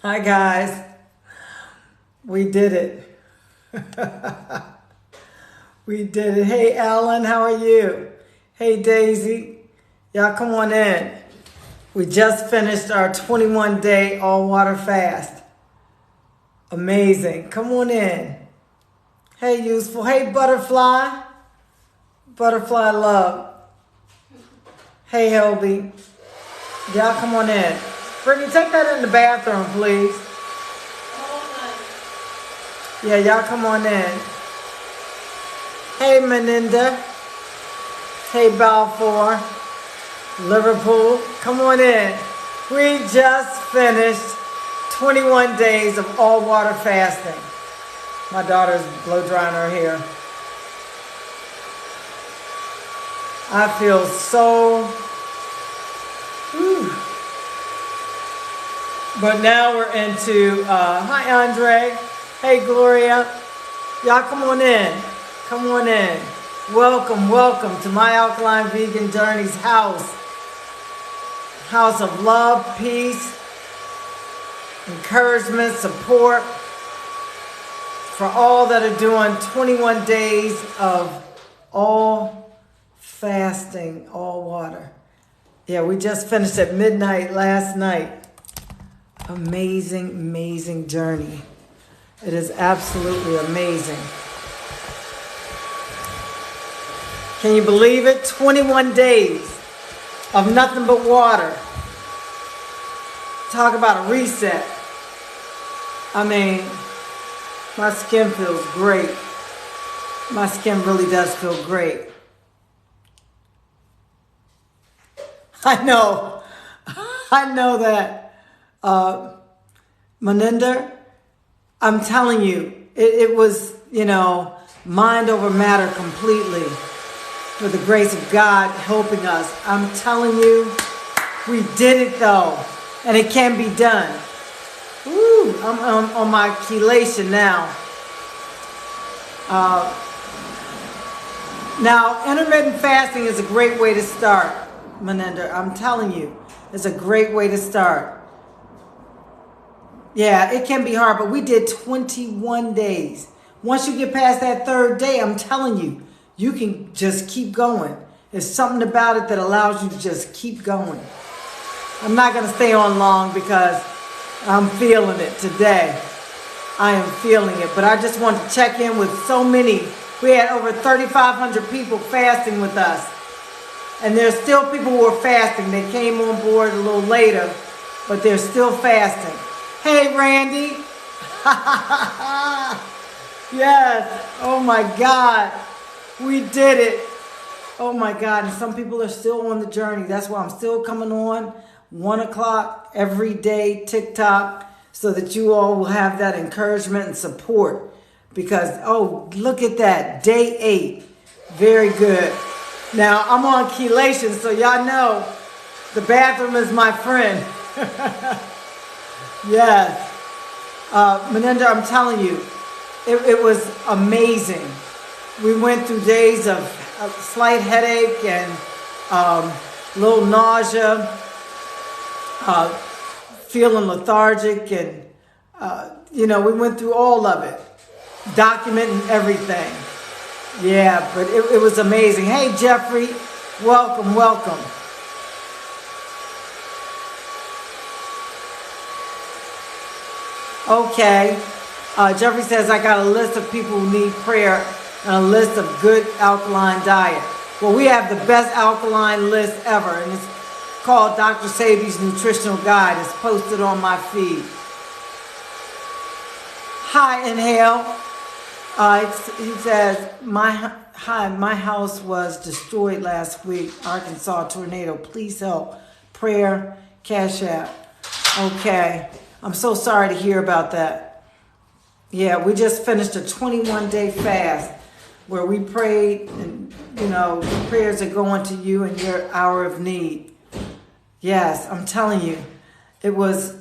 Hi guys, we did it. We did it. Hey Alan, how are you? Hey Daisy, y'all come on in. We just finished our 21-day all water fast. Amazing. Come on in. Hey Useful. Hey Butterfly. Butterfly Love. Hey Helby. Y'all come on in. Brittany, take that in the bathroom, please. Yeah, y'all come on in. Hey, Melinda. Hey, Balfour. Liverpool, come on in. We just finished 21 days of all water fasting. My daughter's blow drying her hair. I feel so... Whew. But now we're into, hi Andre, hey Gloria, y'all come on in, come on in. Welcome, welcome to My Alkaline Vegan Journey's house. House of love, peace, encouragement, support for all that are doing 21 days of all fasting, all water. Yeah, we just finished at midnight last night. Amazing, amazing journey. It is absolutely amazing. Can you believe it? 21 days of nothing but water. Talk about a reset. I mean, my skin feels great. My skin really does feel great. I know. I know that. Melinda, I'm telling you, it was, mind over matter completely with the grace of God helping us. I'm telling you, we did it though, and it can be done. Woo, I'm on my chelation now. Now, intermittent fasting is a great way to start, Melinda. I'm telling you, it's a great way to start. Yeah, it can be hard, but we did 21 days. Once you get past that third day, I'm telling you, you can just keep going. There's something about it that allows you to just keep going. I'm not going to stay on long because I'm feeling it today. I am feeling it, but I just want to check in with so many. We had over 3,500 people fasting with us. And there's still people who are fasting. They came on board a little later, but they're still fasting. Hey, Randy. Yes. Oh, my God. We did it. Oh, my God. And some people are still on the journey. That's why I'm still coming on 1 o'clock every day, TikTok, so that you all will have that encouragement and support. Because, oh, look at that. Day 8. Very good. Now, I'm on chelation, so y'all know the bathroom is my friend. Yes. Melinda, I'm telling you, it was amazing. We went through days of a slight headache and little nausea, feeling lethargic, and, we went through all of it, documenting everything. Yeah, but it was amazing. Hey, Jeffrey, welcome, welcome. Okay. Jeffrey says, I got a list of people who need prayer and a list of good alkaline diet. Well, we have the best alkaline list ever, and it's called Dr. Sabi's Nutritional Guide. It's posted on my feed. Hi, Inhale. He says, my house was destroyed last week. Arkansas tornado. Please help. Prayer, Cash App. Okay. I'm so sorry to hear about that. Yeah, we just finished a 21-day fast where we prayed, and, prayers are going to you in your hour of need. Yes, I'm telling you, it was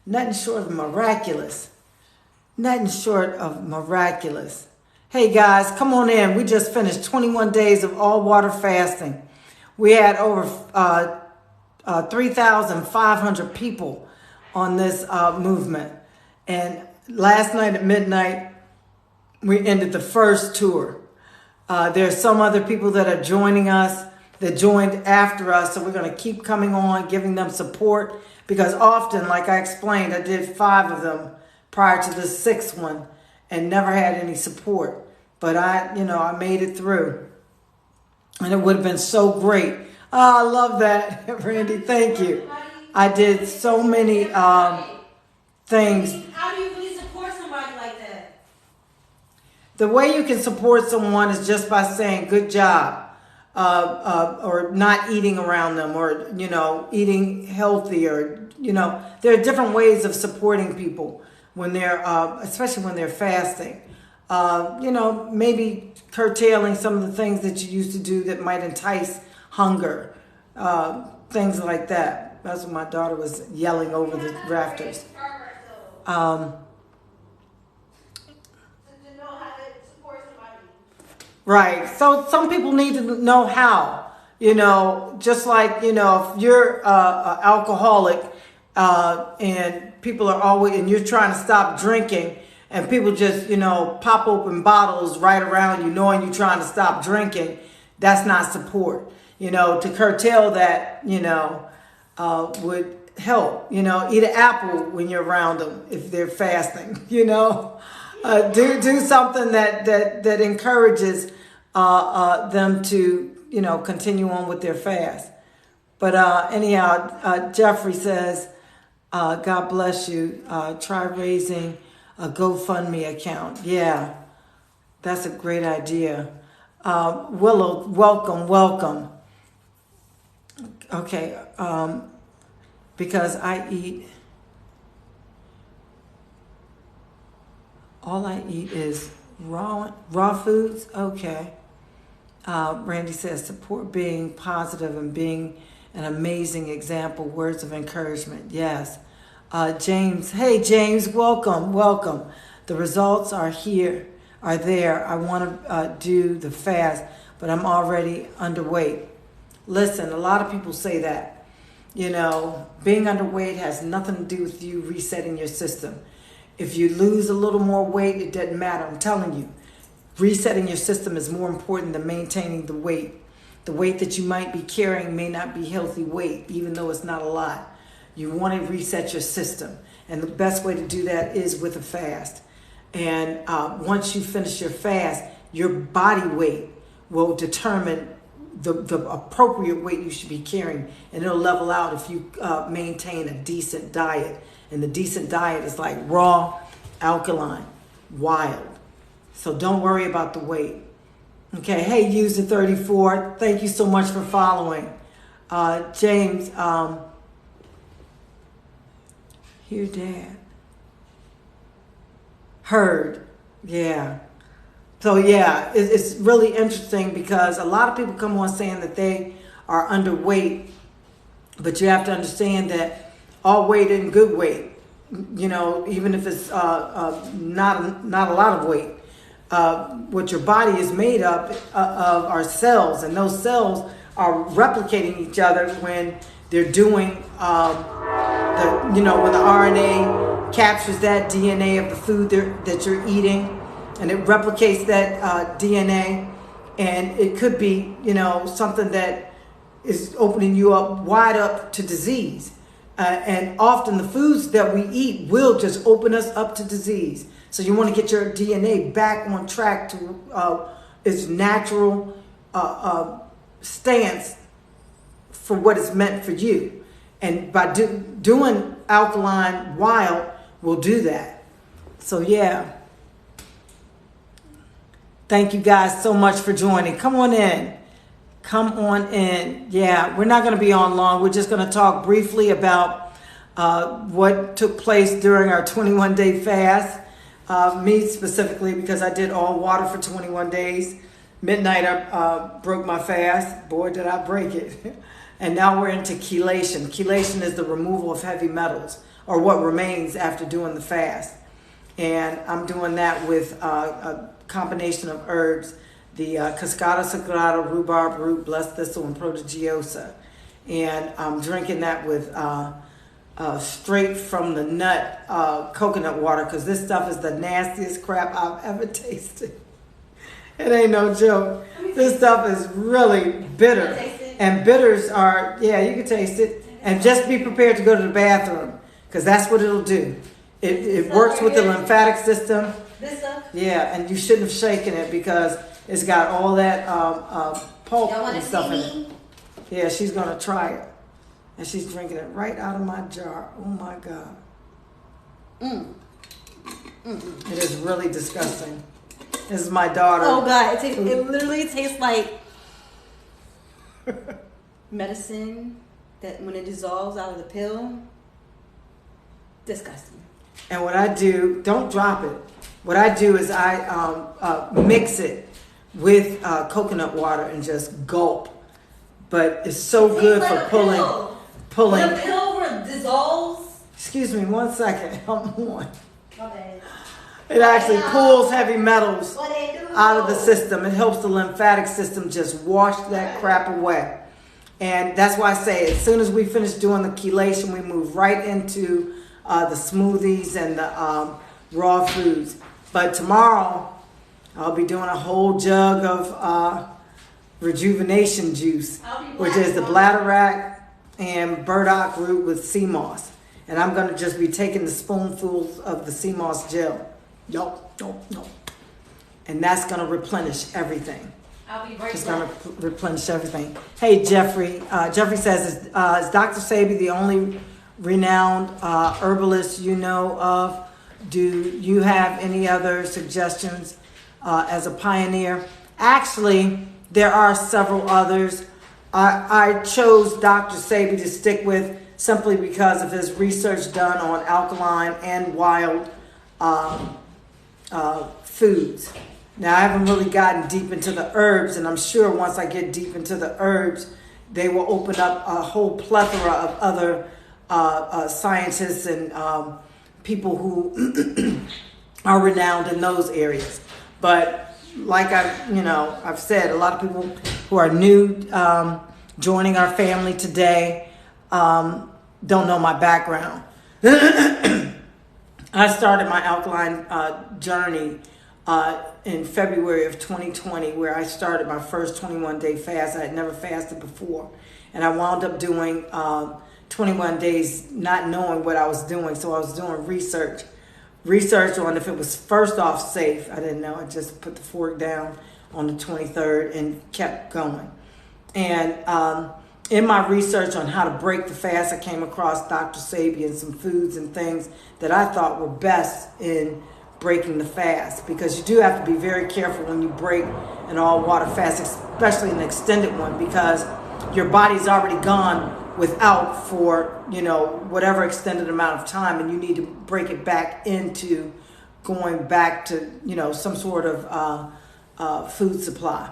nothing short of miraculous. Nothing short of miraculous. Hey guys, come on in. We just finished 21 days of all water fasting. We had over 3,500 people on this movement. And last night at midnight, we ended the first tour. There's some other people that are joining us that joined after us. So we're going to keep coming on, giving them support. Because often, like I explained, I did 5 of them prior to the 6th one and never had any support. But I made it through. And it would have been so great. Oh, I love that, Randy. Thank you. I did so many things. How do you really support somebody like that? The way you can support someone is just by saying good job. Or not eating around them, or eating healthy, or there are different ways of supporting people when they're especially when they're fasting. Maybe curtailing some of the things that you used to do that might entice hunger, things like that. That's what my daughter was yelling over the rafters. Right. So some people need to know how, just like, if you're an alcoholic and people are always, and you're trying to stop drinking and people just, pop open bottles right around you knowing you're trying to stop drinking, that's not support. To curtail that, would help. Eat an apple when you're around them if they're fasting, do something that encourages them to, continue on with their fast. But anyhow, Jeffrey says, God bless you. Try raising a GoFundMe account. Yeah, that's a great idea. Willow, welcome. Okay, because all I eat is raw foods. Okay. Randy says support being positive and being an amazing example. Words of encouragement. Yes. James. Hey, James. Welcome. The results are there. I want to do the fast, but I'm already underweight. Listen, a lot of people say that. Being underweight has nothing to do with you resetting your system. If you lose a little more weight, it doesn't matter. I'm telling you. Resetting your system is more important than maintaining the weight. The weight that you might be carrying may not be healthy weight, even though it's not a lot. You want to reset your system. And the best way to do that is with a fast. And once you finish your fast, your body weight will determine the appropriate weight you should be carrying. And it'll level out if you maintain a decent diet. And the decent diet is like raw, alkaline, wild. So don't worry about the weight. Okay, hey, user 34, thank you so much for following. James, here, Dad. Heard, yeah. So yeah, it's really interesting because a lot of people come on saying that they are underweight, but you have to understand that all weight isn't good weight. Even if it's not a lot of weight. What your body is made up of are cells, and those cells are replicating each other when they're doing when the RNA captures that DNA of the food that you're eating, and it replicates that DNA, and it could be something that is opening you up wide up to disease, and often the foods that we eat will just open us up to disease. So you want to get your DNA back on track to its natural stance for what it's meant for you. And by doing alkaline wild will do that. So yeah. Thank you guys so much for joining. Come on in. Yeah, we're not going to be on long. We're just going to talk briefly about what took place during our 21-day fast. Me specifically, because I did all water for 21 days. Midnight, I broke my fast. Boy, did I break it. And now we're into chelation. Chelation is the removal of heavy metals, or what remains after doing the fast. And I'm doing that with a combination of herbs, the Cascada Sagrada, rhubarb root, blessed thistle, and protegiosa. And I'm drinking that with straight from the nut coconut water, because this stuff is the nastiest crap I've ever tasted. It ain't no joke. This stuff is really bitter. And bitters are, yeah, you can taste it. And just be prepared to go to the bathroom, because that's what it'll do. It works with the lymphatic system. This stuff? Yeah, and you shouldn't have shaken it because it's got all that pulp Y'all and wanna stuff in see it. me? Yeah, she's going to try it. And she's drinking it right out of my jar. Oh, my God. It is really disgusting. This is my daughter. Oh God, it literally tastes like medicine that when it dissolves out of the pill. Disgusting. And what I do, don't drop it. What I do is I mix it with coconut water and just gulp. But it's so good for pulling. When a pill dissolves. Excuse me, 1 second. I'm on. Okay. It actually pulls heavy metals out of the system. It helps the lymphatic system just wash that crap away. And that's why I say as soon as we finish doing the chelation, we move right into the smoothies and the raw foods. But tomorrow, I'll be doing a whole jug of rejuvenation juice, which is the bladderwrack and burdock root with sea moss. And I'm going to just be taking the spoonfuls of the sea moss gel. Yup. And that's going to replenish everything. I'll be right It's back. going to replenish everything. Hey, Jeffrey. Jeffrey says, is Dr. Sabi the only renowned herbalist you know of? Do you have any other suggestions as a pioneer? Actually, there are several others. I chose Dr. Sabi to stick with simply because of his research done on alkaline and wild foods. Now, I haven't really gotten deep into the herbs, and I'm sure once I get deep into the herbs, they will open up a whole plethora of other scientists and people who are renowned in those areas. But like I've said, a lot of people who are new joining our family today don't know my background. I started my alkaline journey in February of 2020, where I started my first 21-day fast. I had never fasted before. And I wound up doing 21 days not knowing what I was doing. So I was doing research on if it was first off safe. I didn't know. I just put the fork down on the 23rd and kept going. And in my research on how to break the fast, I came across Dr. Sabi and some foods and things that I thought were best in breaking the fast, because you do have to be very careful when you break an all water fast, especially an extended one, because your body's already gone without for whatever extended amount of time, and you need to break it back into going back to some sort of food supply.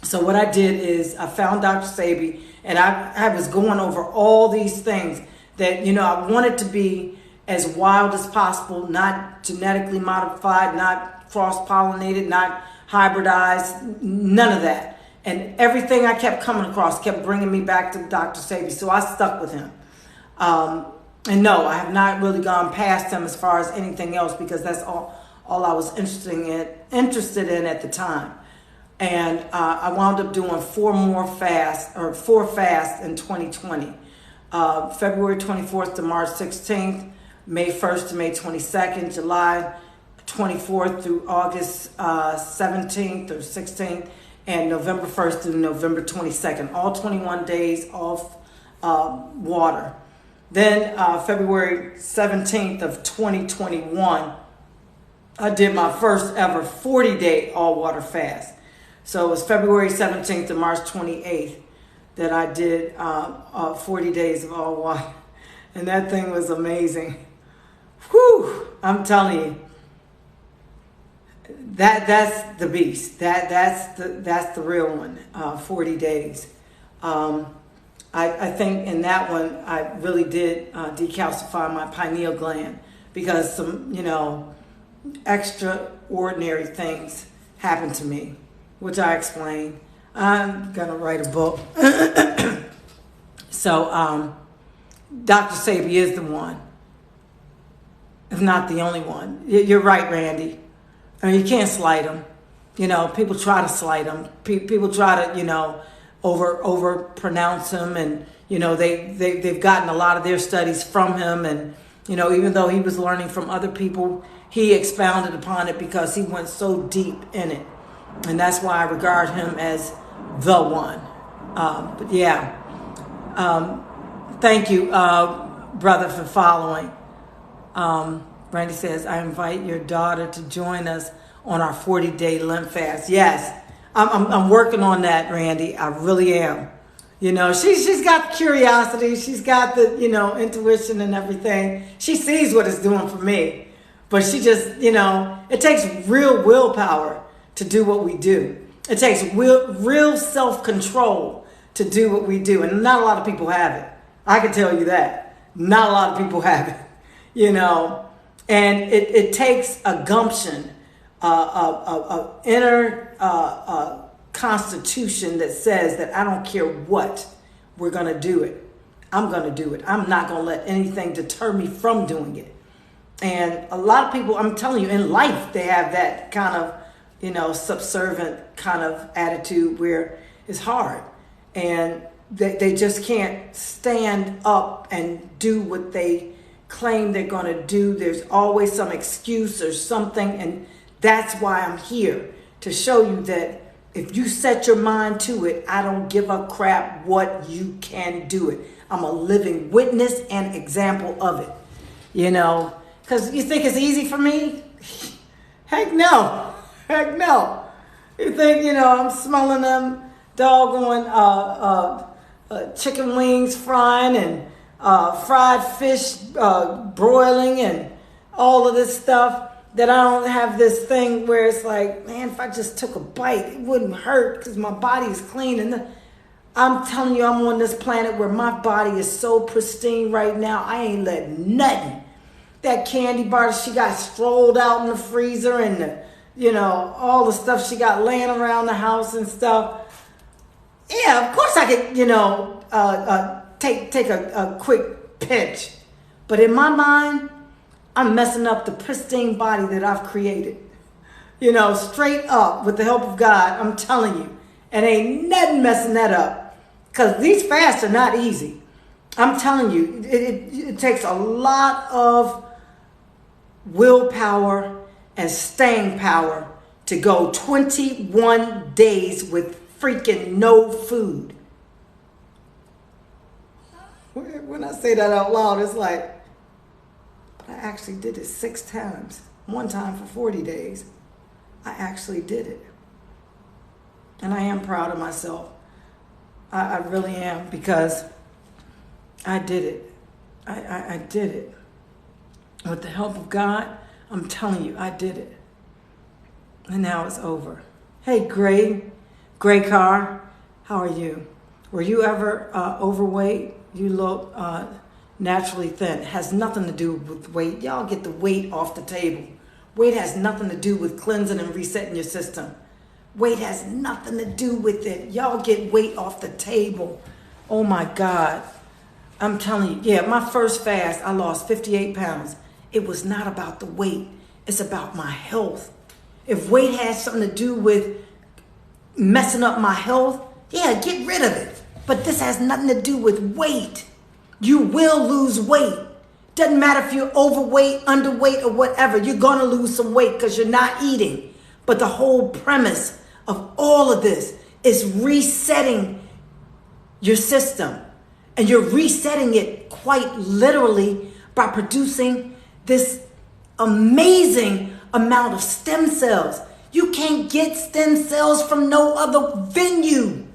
So what I did is I found Dr. Sabi, and I was going over all these things that I wanted to be as wild as possible, not genetically modified, not cross-pollinated, not hybridized, none of that. And everything I kept coming across kept bringing me back to Dr. Sabi, so I stuck with him. And no, I have not really gone past him as far as anything else, because that's all I was interested in at the time. And I wound up doing four fasts in 2020. February 24th to March 16th, May 1st to May 22nd, July 24th through August 17th or 16th, and November 1st through November 22nd. All 21 days off water. Then February 17th of 2021, I did my first ever 40-day all-water fast. So it was February 17th to March 28th that I did 40 days of all water. And that thing was amazing. Whew, I'm telling you, that's the beast. That's the real one. 40 days. I think in that one I really did decalcify my pineal gland, because some extraordinary things happened to me, which I explained. I'm gonna write a book. So Dr. Sabi is the one, if not the only one. You're right, Randy. I mean, you can't slight him. People try to slight him. People try to, over pronounce him, and they've gotten a lot of their studies from him, and even though he was learning from other people, he expounded upon it because he went so deep in it, and that's why I regard him as the one. But yeah, thank you, brother, for following. Randy says, I invite your daughter to join us on our 40-day Lent fast. Yes, I'm working on that, Randy. I really am. She's got the curiosity. She's got the, intuition and everything. She sees what it's doing for me. But she just, it takes real willpower to do what we do. It takes real self-control to do what we do. And not a lot of people have it. I can tell you that. Not a lot of people have it, And it takes a gumption, inner constitution that says that I don't care what, we're going to do it. I'm going to do it. I'm not going to let anything deter me from doing it. And a lot of people, I'm telling you, in life, they have that kind of, subservient kind of attitude where it's hard. And they just can't stand up and do what they claim they're going to do. There's always some excuse or something. And that's why I'm here, to show you that if you set your mind to it, I don't give a crap what you can do it. I'm a living witness and example of it, because you think it's easy for me? Heck no. Heck no. You think, I'm smelling them doggone chicken wings frying and fried fish broiling and all of this stuff, that I don't have this thing where it's like, man, if I just took a bite, it wouldn't hurt because my body is clean. And I'm telling you, I'm on this planet where my body is so pristine right now. I ain't letting nothing. That candy bar she got strolled out in the freezer, and all the stuff she got laying around the house and stuff. Yeah, of course I could, take a quick pinch. But in my mind, I'm messing up the pristine body that I've created. Straight up, with the help of God, I'm telling you. And ain't nothing messing that up. Because these fasts are not easy. I'm telling you, it takes a lot of willpower and staying power to go 21 days with freaking no food. When I say that out loud, it's like, I actually did it 6 times. One time for 40 days. I actually did it. And I am proud of myself. I really am, because I did it. I did it. With the help of God, I'm telling you, I did it. And now it's over. Hey, Gray Car, how are you? Were you ever overweight? You look naturally thin. It has nothing to do with weight. Y'all get the weight off the table. Weight has nothing to do with cleansing and resetting your system. Weight has nothing to do with it. Y'all get weight off the table. Oh my God. I'm telling you, yeah, my first fast, I lost 58 pounds. It was not about the weight. It's about my health. If weight has something to do with messing up my health, yeah, get rid of it. But this has nothing to do with weight. You will lose weight. Doesn't matter if you're overweight, underweight, or whatever. You're going to lose some weight because you're not eating. But the whole premise of all of this is resetting your system. And you're resetting it quite literally by producing this amazing amount of stem cells. You can't get stem cells from no other venue.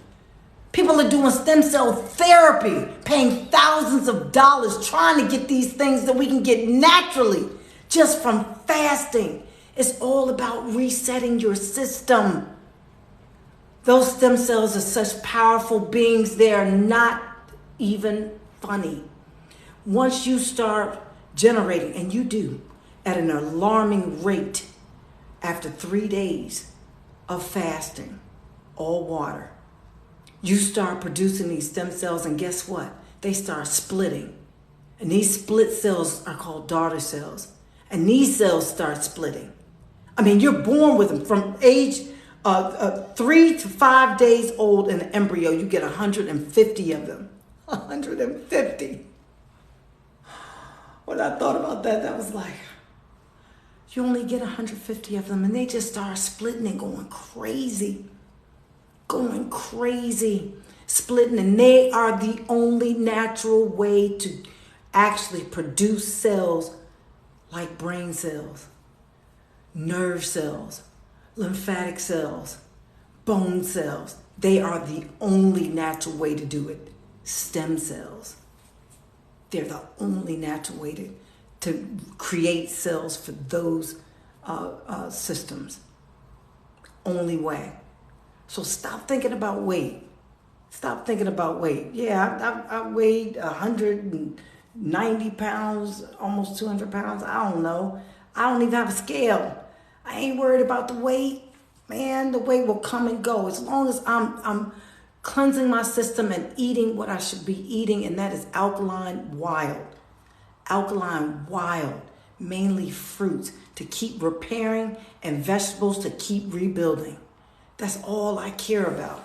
People are doing stem cell therapy, paying thousands of dollars trying to get these things that we can get naturally just from fasting. It's all about resetting your system. Those stem cells are such powerful beings, they are not even funny. Once you start generating, and you do, at an alarming rate, after 3 days of fasting, all water, you start producing these stem cells, and guess what? They start splitting And these split cells are called daughter cells. And these cells start splitting. I mean, you're born with them from age 3 to 5 days old in an embryo. You get 150 of them. 150. When I thought about that, that was like, you only get 150 of them, and they just start splitting and going crazy. Going crazy. Splitting, and they are the only natural way to actually produce cells like brain cells, nerve cells, lymphatic cells, bone cells. They are the only natural way to do it. Stem cells. They're the only natural way to create cells for those systems. Only way. So stop thinking about weight. Stop thinking about weight. Yeah, I weighed 190 pounds, almost 200 pounds. I don't know. I don't even have a scale. I ain't worried about the weight. Man, the weight will come and go. As long as I'm cleansing my system and eating what I should be eating, and that is alkaline wild. Alkaline wild, mainly fruits, to keep repairing, and vegetables to keep rebuilding. That's all I care about.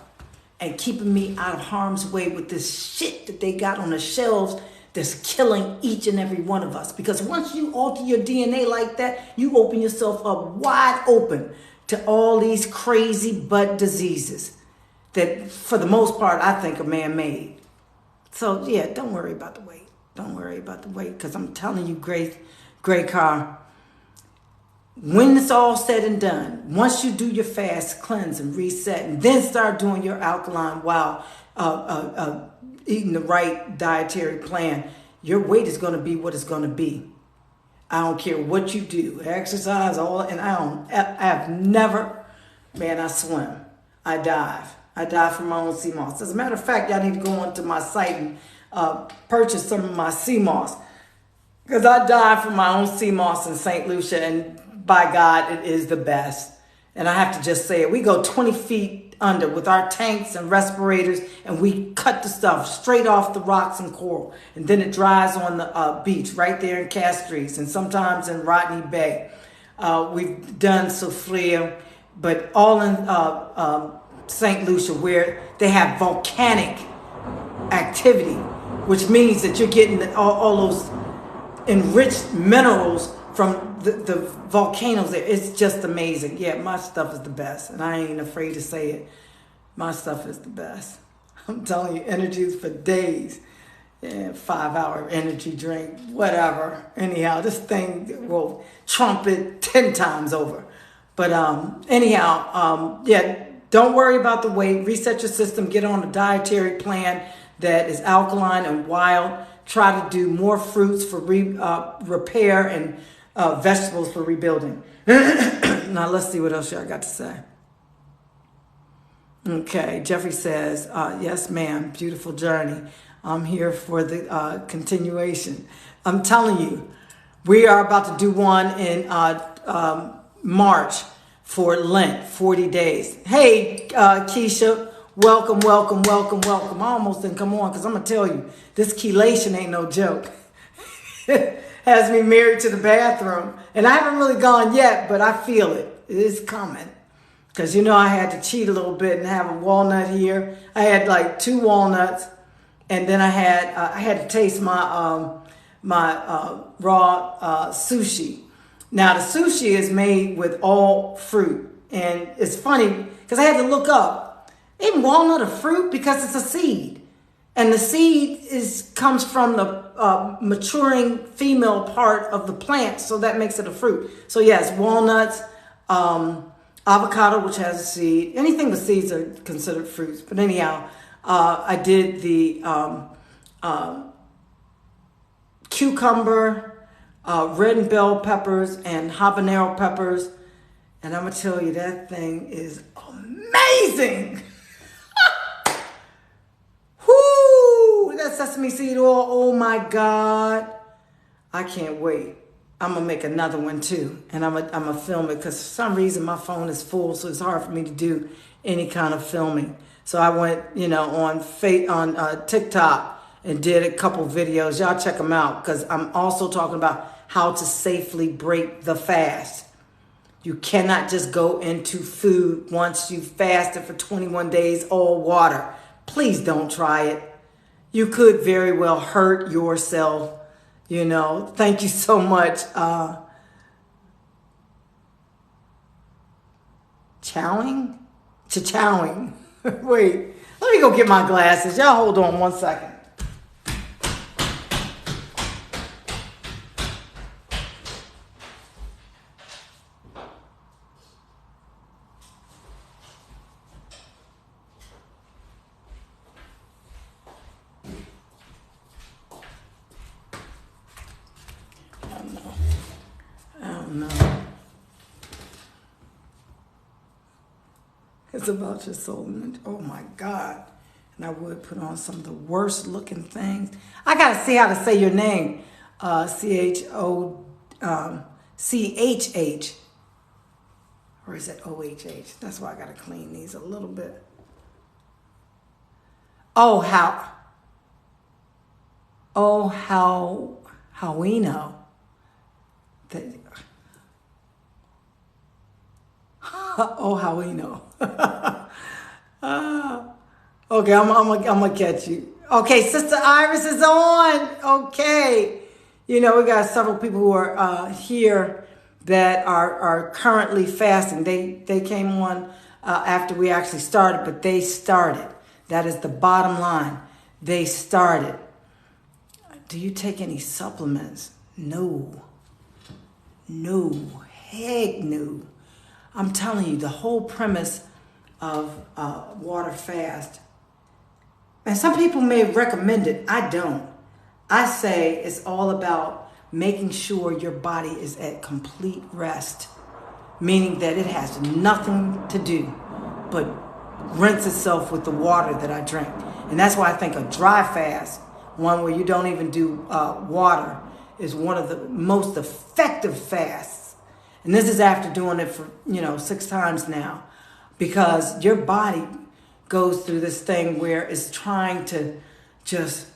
And keeping me out of harm's way with this shit that they got on the shelves that's killing each and every one of us. Because once you alter your DNA like that, you open yourself up wide open to all these crazy butt diseases that, for the most part, I think are man-made. So, yeah, don't worry about the weight. Don't worry about the weight, because I'm telling you, Gray Car, when it's all said and done, once you do your fast, cleanse, and reset, and then start doing your alkaline while eating the right dietary plan, your weight is going to be what it's going to be. I don't care what you do, exercise, and I have never, man, I swim, I dive for my own sea moss. As a matter of fact, y'all need to go onto my site and purchase some of my sea moss, because I dive for my own sea moss in St. Lucia, and by God, it is the best. And I have to just say it. We go 20 feet under with our tanks and respirators, and we cut the stuff straight off the rocks and coral. And then it dries on the beach right there in Castries, and sometimes in Rodney Bay. We've done Soufriere, but all in St. Lucia, where they have volcanic activity, which means that you're getting all those enriched minerals from the volcanoes there. It's just amazing. Yeah, my stuff is the best, and I ain't afraid to say it. My stuff is the best. I'm telling you, energy is for days. Yeah, 5-hour energy drink, whatever. Anyhow, this thing will trump it 10 times over. But anyhow, yeah, don't worry about the weight. Reset your system. Get on a dietary plan that is alkaline and wild. Try to do more fruits for repair and vegetables for rebuilding. Now let's see what else y'all got to say. Okay, Jeffrey says, yes, ma'am, beautiful journey. I'm here for the continuation. I'm telling you, we are about to do one in March for Lent, 40 days. Hey, Keisha, welcome. I almost didn't come on because I'm going to tell you, this chelation ain't no joke. Has me married to the bathroom. And I haven't really gone yet, but I feel it. It is coming. Because, I had to cheat a little bit and have a walnut here. I had like 2 walnuts. And then I had to taste my raw sushi. Now, the sushi is made with all fruit. And it's funny because I had to look up. Isn't walnut a fruit? Because it's a seed. And the seed comes from the maturing female part of the plant, so that makes it a fruit. So yes, walnuts, avocado, which has a seed. Anything with seeds are considered fruits. But anyhow, I did the cucumber, red and bell peppers, and habanero peppers. And I'm going to tell you, that thing is amazing. That sesame seed oil, oh my God. I can't wait. I'm going to make another one too. And I'm going to film it because for some reason my phone is full, so it's hard for me to do any kind of filming. So I went, on TikTok and did a couple videos. Y'all check them out, because I'm also talking about how to safely break the fast. You cannot just go into food once you've fasted for 21 days, all water. Please don't try it. You could very well hurt yourself, you know. Thank you so much. Chowing? Chowing. Wait, let me go get my glasses. Y'all hold on one second. I don't know. It's about your soul. Oh my God. And I would put on some of the worst looking things. I got to see how to say your name. C-H-O-C-H-H. Or is it O-H-H? That's why I got to clean these a little bit. Oh, how we know. Oh, how we know. Okay, I'm gonna catch you. Okay, Sister Iris is on. Okay, you know, we got several people who are here that are currently fasting. They came on after we actually started, but they started. That is the bottom line. They started. Do you take any supplements? No. Heck no. I'm telling you, the whole premise of water fast, and some people may recommend it. I don't. I say it's all about making sure your body is at complete rest, meaning that it has nothing to do but rinse itself with the water that I drink. And that's why I think a dry fast, one where you don't even do water, is one of the most effective fasts. And this is after doing it for, 6 times now, because your body goes through this thing where it's trying to just,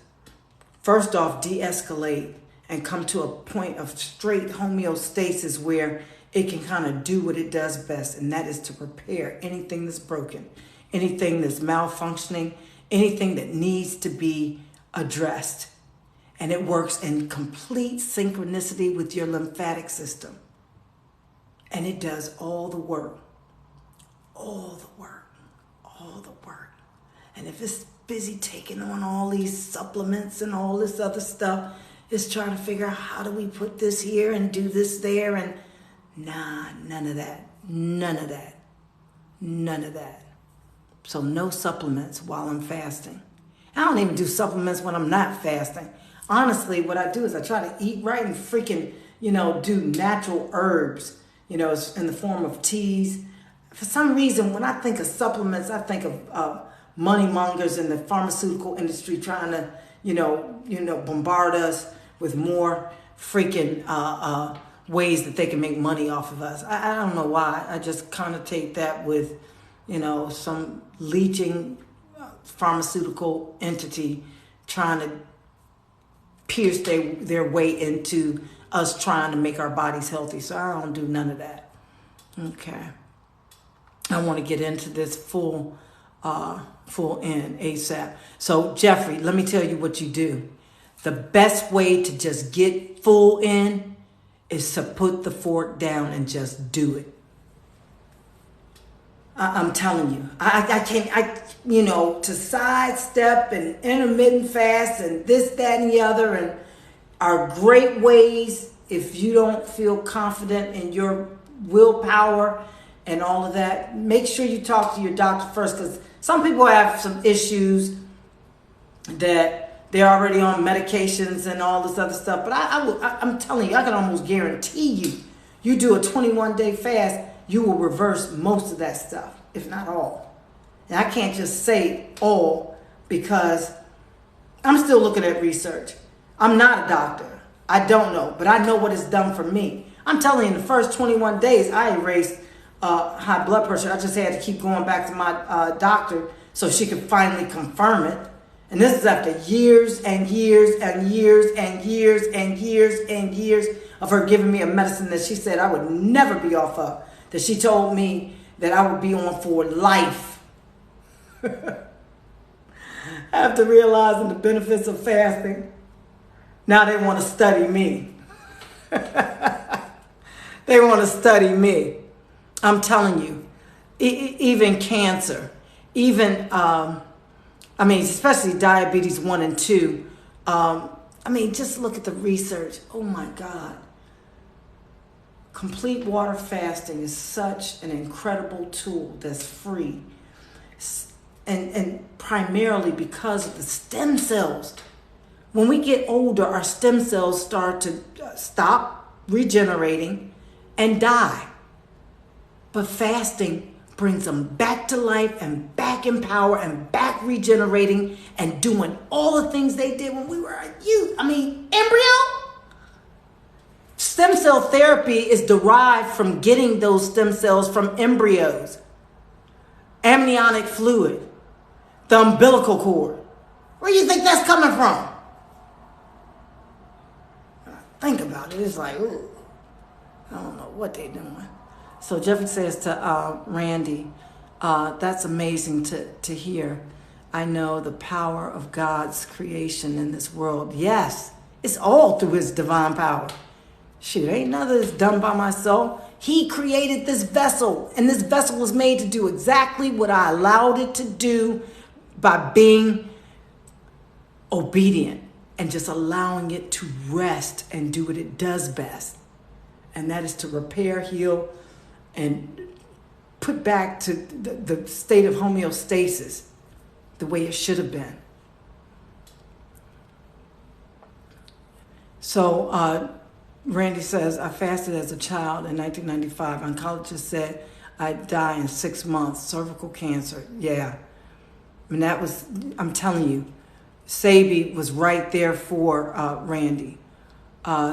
first off, de-escalate and come to a point of straight homeostasis where it can kind of do what it does best, and that is to repair anything that's broken, anything that's malfunctioning, anything that needs to be addressed. And it works in complete synchronicity with your lymphatic system. And it does all the work. And if it's busy taking on all these supplements and all this other stuff, it's trying to figure out, how do we put this here and do this there? And none of that. So no supplements while I'm fasting. I don't even do supplements when I'm not fasting. Honestly, what I do is I try to eat right and freaking, do natural herbs, in the form of teas. For some reason, when I think of supplements, I think of money mongers in the pharmaceutical industry trying to, bombard us with more freaking ways that they can make money off of us. I don't know why. I just connotate that with, some leeching pharmaceutical entity trying to pierce their way into us trying to make our bodies healthy. So I don't do none of that. Okay. I want to get into this full in ASAP. So Jeffrey, let me tell you what you do. The best way to just get full in is to put the fork down and just do it. I'm telling you, I can't, to sidestep and intermittent fast and this, that, and the other, and are great ways if you don't feel confident in your willpower and all of that. Make sure you talk to your doctor first, because some people have some issues that they're already on medications and all this other stuff. But I'm telling you, I can almost guarantee you do a 21-day fast, you will reverse most of that stuff, if not all. And I can't just say all, because I'm still looking at research. I'm not a doctor. I don't know, but I know what it's done for me. I'm telling you, in the first 21 days, I erased high blood pressure. I just had to keep going back to my doctor so she could finally confirm it. And this is after years and years and years and years and years and years of her giving me a medicine that she said I would never be off of. That she told me that I would be on for life. After realizing the benefits of fasting, now they want to study me. They want to study me. I'm telling you, even cancer, even, especially diabetes 1 and 2. Just look at the research. Oh my God. Complete water fasting is such an incredible tool that's free. And primarily because of the stem cells. When we get older, our stem cells start to stop regenerating and die. But fasting brings them back to life and back in power and back regenerating and doing all the things they did when we were a youth. Embryo? Stem cell therapy is derived from getting those stem cells from embryos. Amniotic fluid. The umbilical cord. Where do you think that's coming from? Think about it. It's like, ooh, I don't know what they're doing. So Jeffrey says to Randy, that's amazing to hear. I know the power of God's creation in this world. Yes, it's all through his divine power. Shoot, ain't none of this done by myself. He created this vessel, and this vessel was made to do exactly what I allowed it to do by being obedient and just allowing it to rest and do what it does best. And that is to repair, heal, and put back to the state of homeostasis the way it should have been. So Randy says, I fasted as a child in 1995. Oncologist said I'd die in 6 months. Cervical cancer. Yeah. I'm telling you, Sabi was right there for Randy.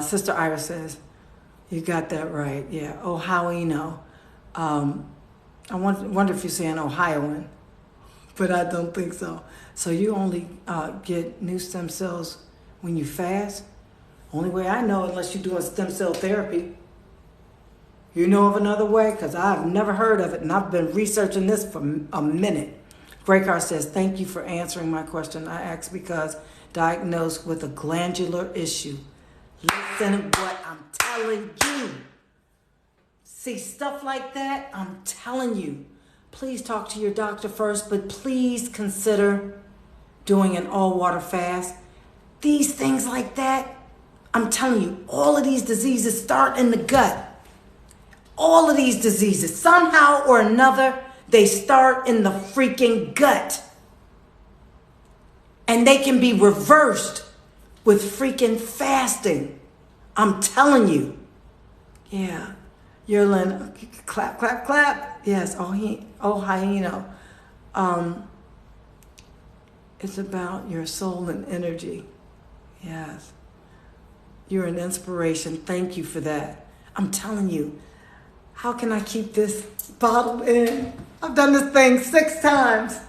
Sister Ira says, you got that right. Yeah. Ohioino. I wonder if you're saying Ohioan, but I don't think so. So you only get new stem cells when you fast? Only way I know, unless you're doing stem cell therapy. You know of another way? Because I've never heard of it, and I've been researching this for a minute. Graycar says, thank you for answering my question. I asked because diagnosed with a glandular issue. Listen to what I'm telling you. See, stuff like that, I'm telling you. Please talk to your doctor first, but please consider doing an all-water fast. These things like that, I'm telling you, all of these diseases start in the gut. All of these diseases, somehow or another, they start in the freaking gut. And they can be reversed with freaking fasting. I'm telling you. Yeah. Yerlin, clap, clap, clap. Yes, hyeno. It's about your soul and energy. Yes. You're an inspiration. Thank you for that. I'm telling you, how can I keep this bottled in? I've done this thing 6 times.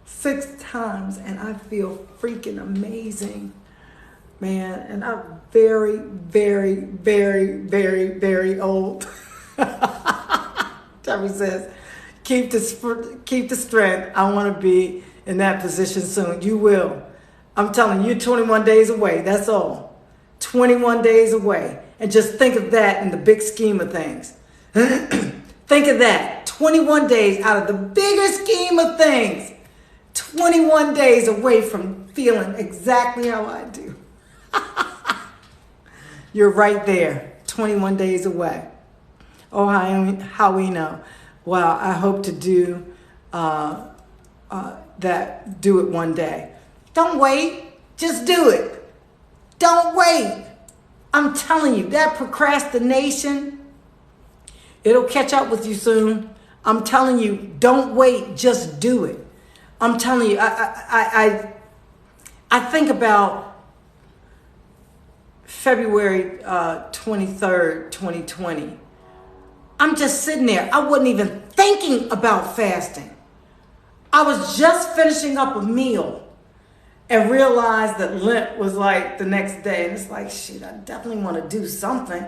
6 times, and I feel freaking amazing, man. And I'm very, very, very, very, very old. Terry says, keep the strength. I want to be in that position soon. You will. I'm telling you, you're 21 days away. That's all. 21 days away. And just think of that in the big scheme of things. Think of that. 21 days out of the bigger scheme of things. 21 days away from feeling exactly how I do. You're right there. 21 days away. Oh, how we know. Well, I hope to do do it one day. Don't wait. Just do it. Don't wait. I'm telling you, that procrastination, it'll catch up with you soon. I'm telling you, don't wait. Just do it. I'm telling you, I think about February 23rd, 2020. I'm just sitting there. I wasn't even thinking about fasting. I was just finishing up a meal and realized that Lent was like the next day. And it's like, shit, I definitely want to do something.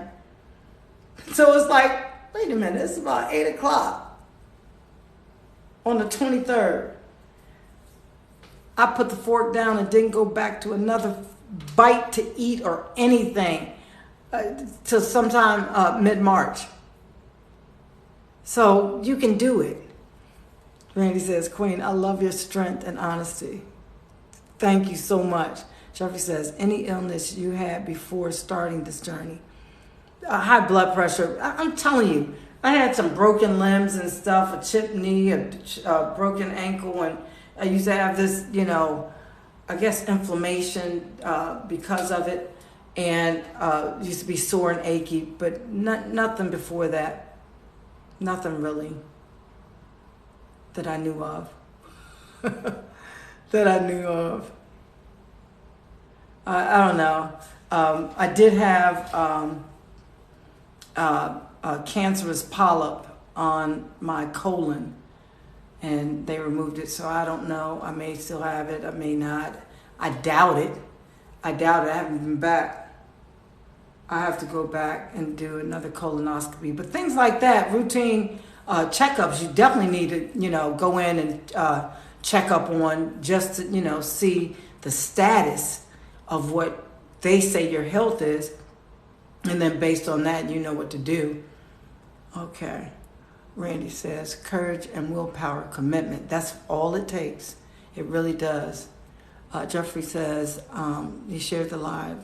So it's like, wait a minute, it's about 8 o'clock on the 23rd. I put the fork down and didn't go back to another bite to eat or anything till sometime mid-March. So you can do it. Randy says, Queen, I love your strength and honesty. Thank you so much. Jeffrey says, any illness you had before starting this journey? High blood pressure. I'm telling you, I had some broken limbs and stuff, a chipped knee, a broken ankle, and I used to have this, I guess inflammation because of it, and used to be sore and achy, but nothing before that. Nothing really that I knew of. That I knew of. I don't know. I did have a cancerous polyp on my colon, and they removed it, so I don't know. I may still have it. I may not. I doubt it. I haven't been back. I have to go back and do another colonoscopy. But things like that, routine checkups, you definitely need to, go in and check up on just to, see the status of what they say your health is. And then based on that, you know what to do. Okay. Randy says, courage and willpower, commitment. That's all it takes. It really does. Jeffrey says, he shared the live.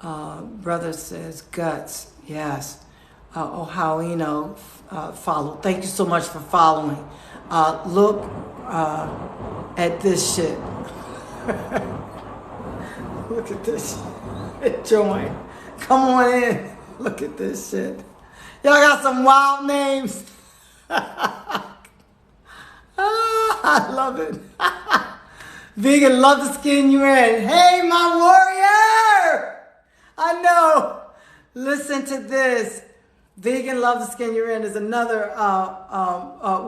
Brother says, guts. Yes. Ohio, follow. Thank you so much for following. Look at this shit. Look at this shit. Join. Come on in. Look at this shit. Y'all got some wild names. I love it. Vegan, love the skin you're in. Hey, my warrior. I know. Listen to this. Vegan, love the skin you're in is another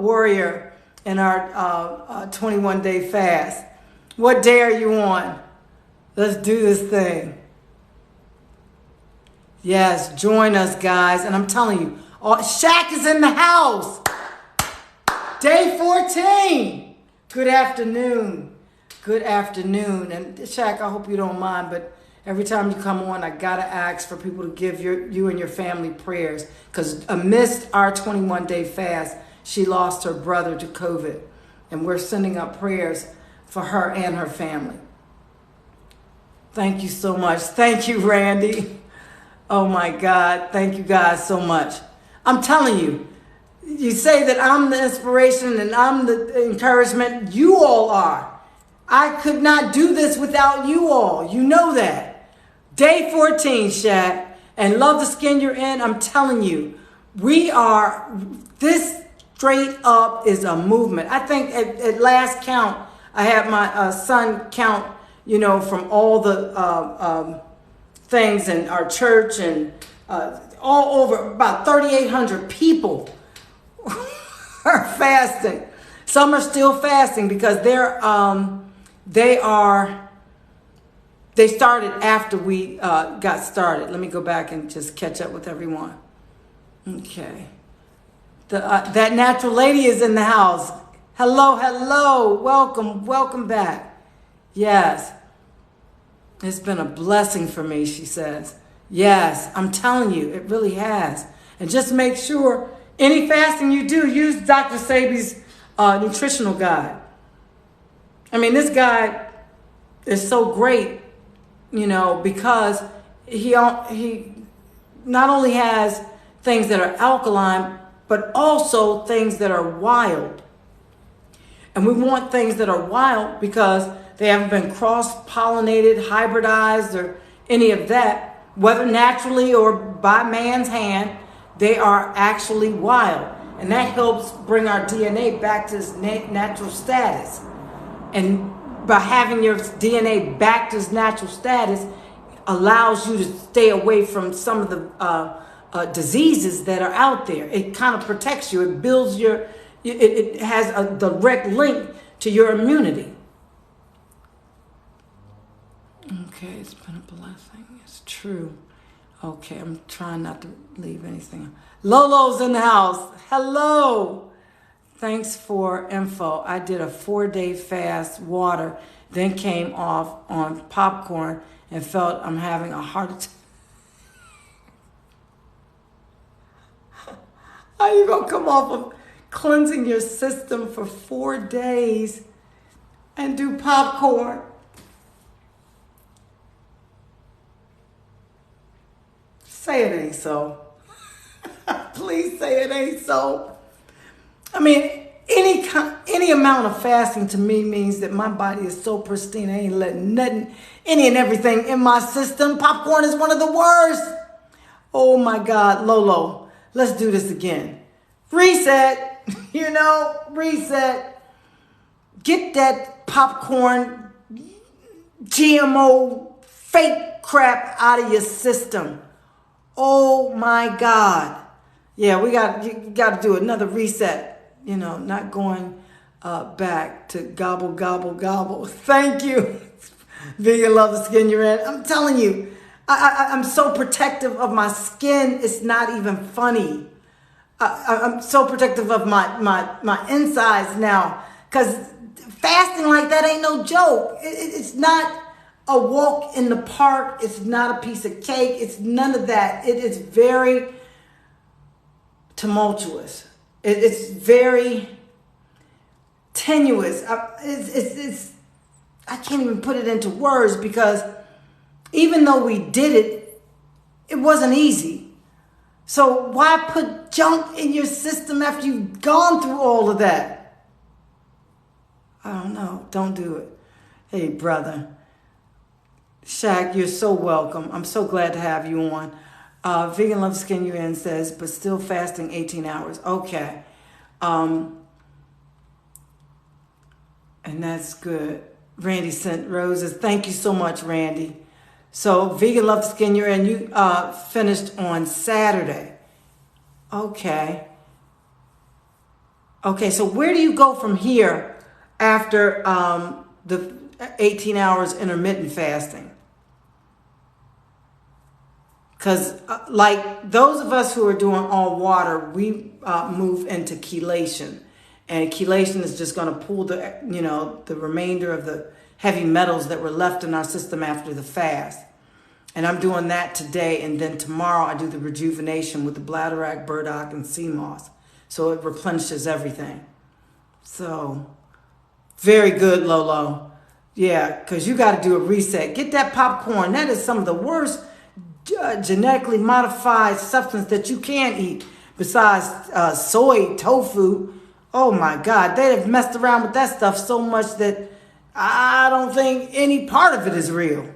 warrior in our 21-day fast. What day are you on? Let's do this thing. Yes, join us, guys. And I'm telling you, Shaq is in the house. Day 14. Good afternoon. Good afternoon. And Shaq, I hope you don't mind, but every time you come on, I got to ask for people to give you and your family prayers. Because amidst our 21-day fast, she lost her brother to COVID. And we're sending up prayers for her and her family. Thank you so much. Thank you, Randy. Oh my God, thank you guys so much. I'm telling you, you say that I'm the inspiration and I'm the encouragement. You all are. I could not do this without you all. You know that. Day 14, Shaq, and love the skin you're in. I'm telling you, this straight up is a movement. I think at last count, I had my son count, from all the things in our church and all over, about 3,800 people are fasting. Some are still fasting because they started after we got started. Let me go back and just catch up with everyone. Okay. That natural lady is in the house. Hello. Welcome back. Yes. It's been a blessing for me, she says. Yes, I'm telling you, it really has. And just make sure any fasting you do, use Dr. Sabi's nutritional guide. I mean, this guide is so great, because he not only has things that are alkaline, but also things that are wild. And we want things that are wild because they haven't been cross-pollinated, hybridized, or any of that. Whether naturally or by man's hand, they are actually wild. And that helps bring our DNA back to its natural status. And by having your DNA back to its natural status, allows you to stay away from some of the diseases that are out there. It kind of protects you. It builds your it has a direct link to your immunity. Okay, it's been a blessing. It's true. Okay, I'm trying not to leave anything. Lolo's in the house. Hello. Thanks for info. I did a 4-day fast, water, then came off on popcorn and felt I'm having a heart attack. How you gonna come off of cleansing your system for 4 days and do popcorn? Say it ain't so. Please say it ain't so. I mean, any amount of fasting to me means that my body is so pristine. I ain't letting nothing, any and everything in my system. Popcorn is one of the worst. Oh my God, Lolo, let's do this again. Reset, reset. Get that popcorn, GMO, fake crap out of your system. Oh my God. Yeah, you got to do another reset. Not going back to gobble, gobble, gobble. Thank you. Vegan love the skin you're in. I'm telling you, I'm so protective of my skin. It's not even funny. I'm so protective of my insides now, because fasting like that ain't no joke. It's not a walk in the park. It's not a piece of cake. It's none of that. It is very tumultuous. It's very tenuous. I can't even put it into words, because even though we did it, it wasn't easy. So why put junk in your system after you've gone through all of that? I don't know. Don't do it. Hey, brother. Shaq, you're so welcome. I'm so glad to have you on. Vegan Love Skin You In says, but still fasting 18 hours. Okay. And that's good. Randy sent roses. Thank you so much, Randy. So Vegan Love Skin You're In, you finished on Saturday. Okay. Okay, so where do you go from here after the 18 hours intermittent fasting? Because like those of us who are doing all water, we move into chelation. And chelation is just going to pull the remainder of the heavy metals that were left in our system after the fast. And I'm doing that today. And then tomorrow I do the rejuvenation with the bladderwrack, burdock, and sea moss. So it replenishes everything. So very good, Lolo. Yeah, because you got to do a reset. Get that popcorn. That is some of the worst genetically modified substance that you can eat, besides soy, tofu. Oh my God, they have messed around with that stuff so much that I don't think any part of it is real.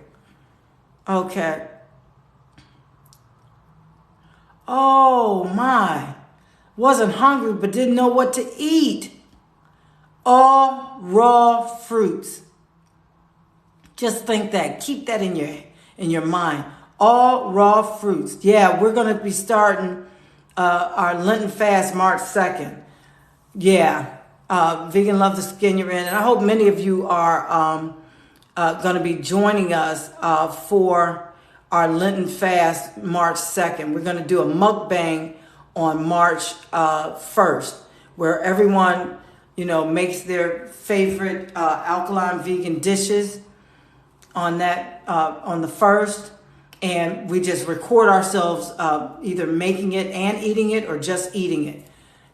Okay. Oh my. Wasn't hungry but didn't know what to eat. All raw fruits. Just think that. Keep that in your mind. All raw fruits. Yeah, we're going to be starting our Lenten fast March 2nd. Yeah. Vegan Love the Skin You're In. And I hope many of you are going to be joining us for our Lenten fast March 2nd. We're going to do a mukbang on March 1st, where everyone, makes their favorite alkaline vegan dishes on that on the 1st. And we just record ourselves either making it and eating it, or just eating it.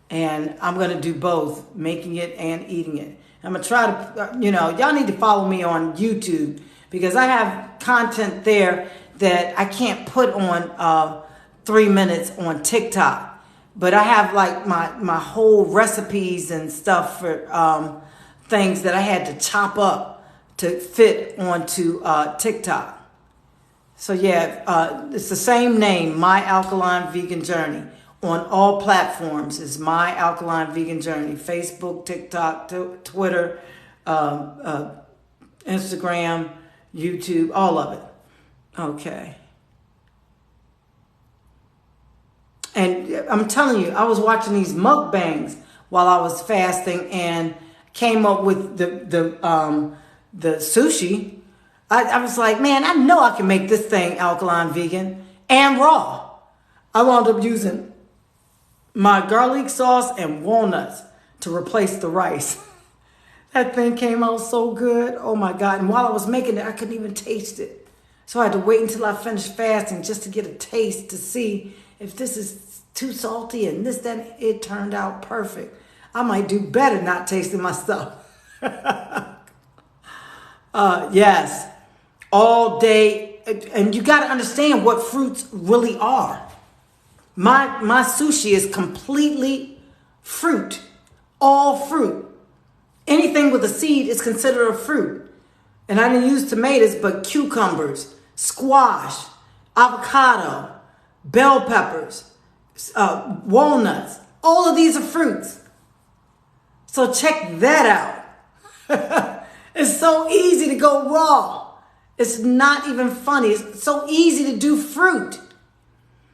And I'm going to do both, making it and eating it. I'm going to try to, y'all need to follow me on YouTube, because I have content there that I can't put on 3 minutes on TikTok. But I have like my whole recipes and stuff for things that I had to chop up to fit onto TikTok. So yeah, it's the same name, My Alkaline Vegan Journey. On all platforms is My Alkaline Vegan Journey. Facebook, TikTok, Twitter, Instagram, YouTube, all of it. Okay. And I'm telling you, I was watching these mukbangs while I was fasting and came up with the sushi. I was like, man, I know I can make this thing alkaline vegan and raw. I wound up using my garlic sauce and walnuts to replace the rice. That thing came out so good. Oh my God. And while I was making it, I couldn't even taste it. So I had to wait until I finished fasting just to get a taste to see if this is too salty and this, that. It turned out perfect. I might do better not tasting my stuff. Yes. All day. And you got to understand what fruits really are. My sushi is completely fruit. All fruit. Anything with a seed is considered a fruit. And I didn't use tomatoes, but cucumbers, squash, avocado, bell peppers, walnuts. All of these are fruits. So check that out. It's so easy to go raw. It's not even funny. It's so easy to do fruit.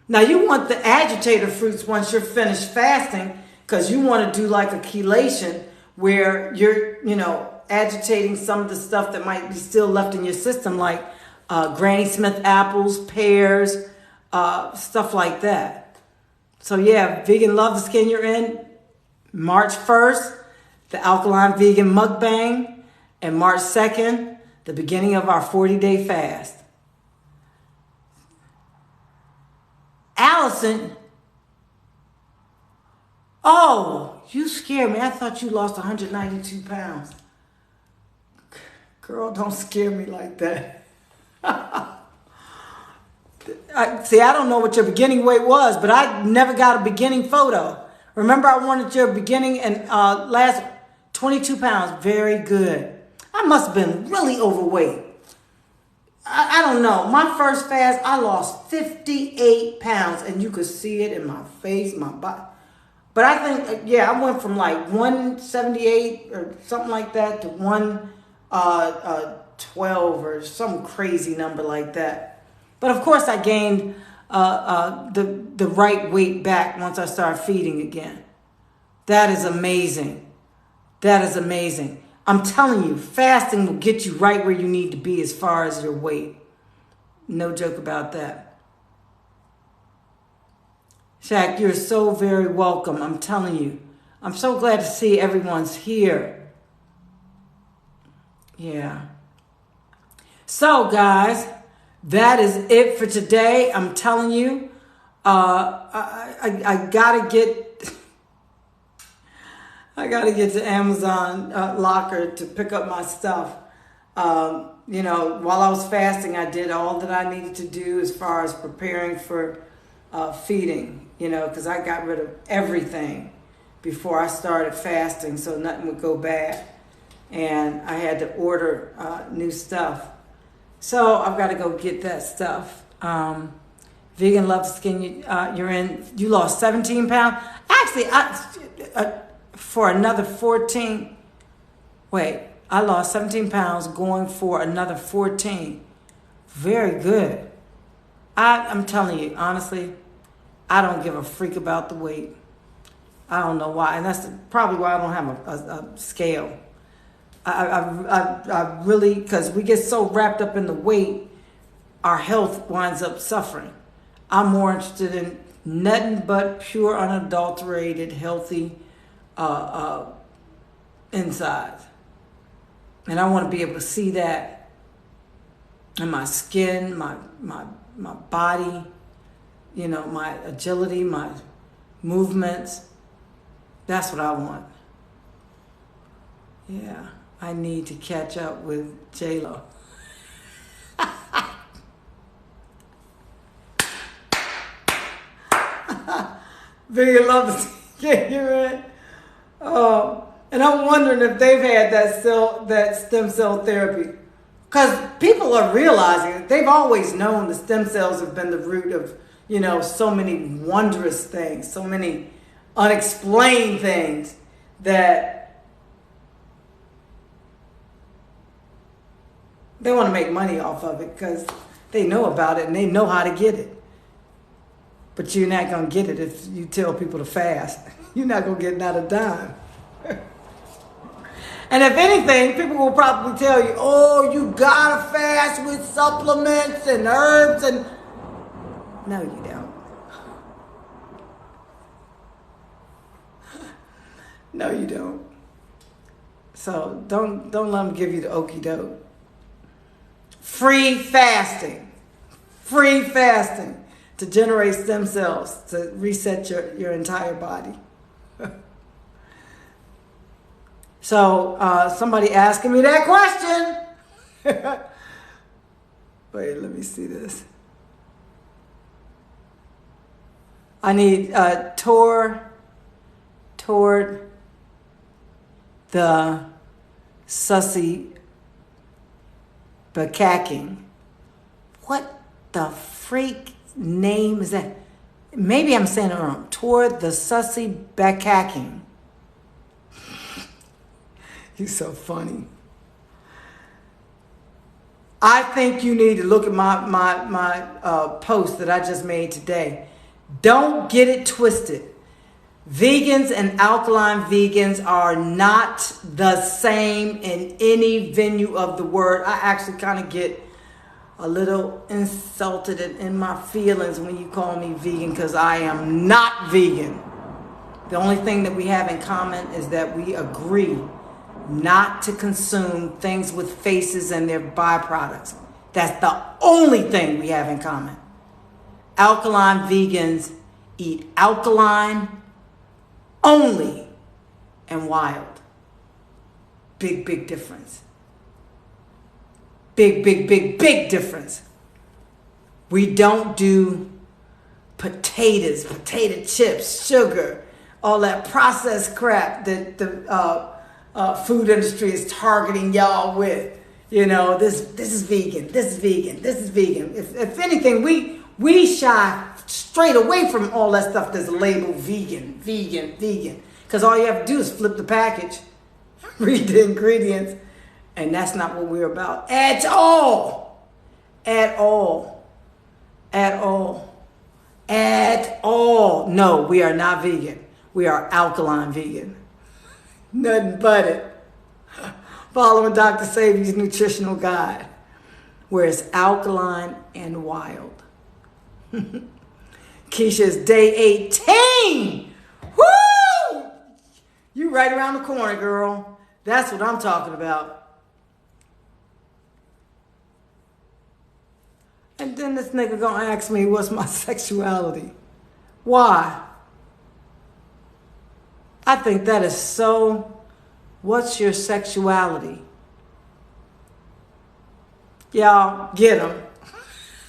Now you want the agitated fruits once you're finished fasting, because you want to do like a chelation where you're, agitating some of the stuff that might be still left in your system, like Granny Smith apples, pears, stuff like that. So yeah, Vegan Love the Skin You're In, March 1st, the Alkaline Vegan Mukbang, and March 2nd, the beginning of our 40-day fast. Allison, oh, you scared me. I thought you lost 192 pounds. Girl, don't scare me like that. I don't know what your beginning weight was, but I never got a beginning photo. Remember, I wanted your beginning and last 22 pounds. Very good. I must have been really overweight. I don't know. My first fast, I lost 58 pounds, and you could see it in my face, my body. But I think, I went from like 178 or something like that to 112 or some crazy number like that. But of course, I gained the right weight back once I started feeding again. That is amazing. That is amazing. I'm telling you, fasting will get you right where you need to be as far as your weight. No joke about that. Shaq, you're so very welcome. I'm telling you. I'm so glad to see everyone's here. Yeah. So, guys, that is it for today. I'm telling you, I gotta get to Amazon locker to pick up my stuff. While I was fasting, I did all that I needed to do as far as preparing for feeding, because I got rid of everything before I started fasting, so nothing would go bad. And I had to order new stuff. So I've got to go get that stuff. Vegan Love Skin, you're in. You lost 17 pounds. Actually, for another 14. Wait, I lost 17 pounds going for another 14. Very good. I'm telling you, honestly, I don't give a freak about the weight. I don't know why. And that's probably why I don't have a scale. I really, because we get so wrapped up in the weight, our health winds up suffering. I'm more interested in nothing but pure, unadulterated, healthy insides. And I want to be able to see that in my skin, my body, my agility, my movements. That's what I want. Yeah, I need to catch up with J-Lo. Vegan Love the Skin You're In. And I'm wondering if they've had that stem cell therapy. Because people are realizing that they've always known the stem cells have been the root of, so many wondrous things, so many unexplained things that they want to make money off of it because they know about it and they know how to get it. But you're not going to get it if you tell people to fast. You're not going to get not a dime. And if anything, people will probably tell you, oh, you gotta fast with supplements and herbs and... No, you don't. No, you don't. So don't let them give you the okie doke. Free fasting to generate stem cells to reset your entire body. So somebody asking me that question. Wait, let me see this. I need toward the sussy bakacking. What the freak name is that? Maybe I'm saying it wrong. Toward the sussy bakacking. You're so funny. I think you need to look at my post that I just made today. Don't get it twisted. Vegans and alkaline vegans are not the same in any venue of the word. I actually kind of get a little insulted in my feelings when you call me vegan, because I am not vegan. The only thing that we have in common is that we agree not to consume things with faces and their byproducts. That's the only thing we have in common. Alkaline vegans eat alkaline only and wild. Big difference. Big difference. We don't do potatoes, potato chips, sugar, all that processed crap that the food industry is targeting y'all with. You know, this is vegan, this is vegan, this is vegan. If anything, we shy straight away from all that stuff that's labeled vegan. Because all you have to do is flip the package, read the ingredients, and that's not what we're about at all. At all. No, we are not vegan. We are alkaline vegan. Nothing but it. Following Dr. Sabi's nutritional guide, where it's alkaline and wild. Keisha's day 18. Woo! You right around the corner, girl. That's what I'm talking about. And then this nigga gonna ask me what's my sexuality. Why? I think that is so... What's your sexuality? Y'all, get them.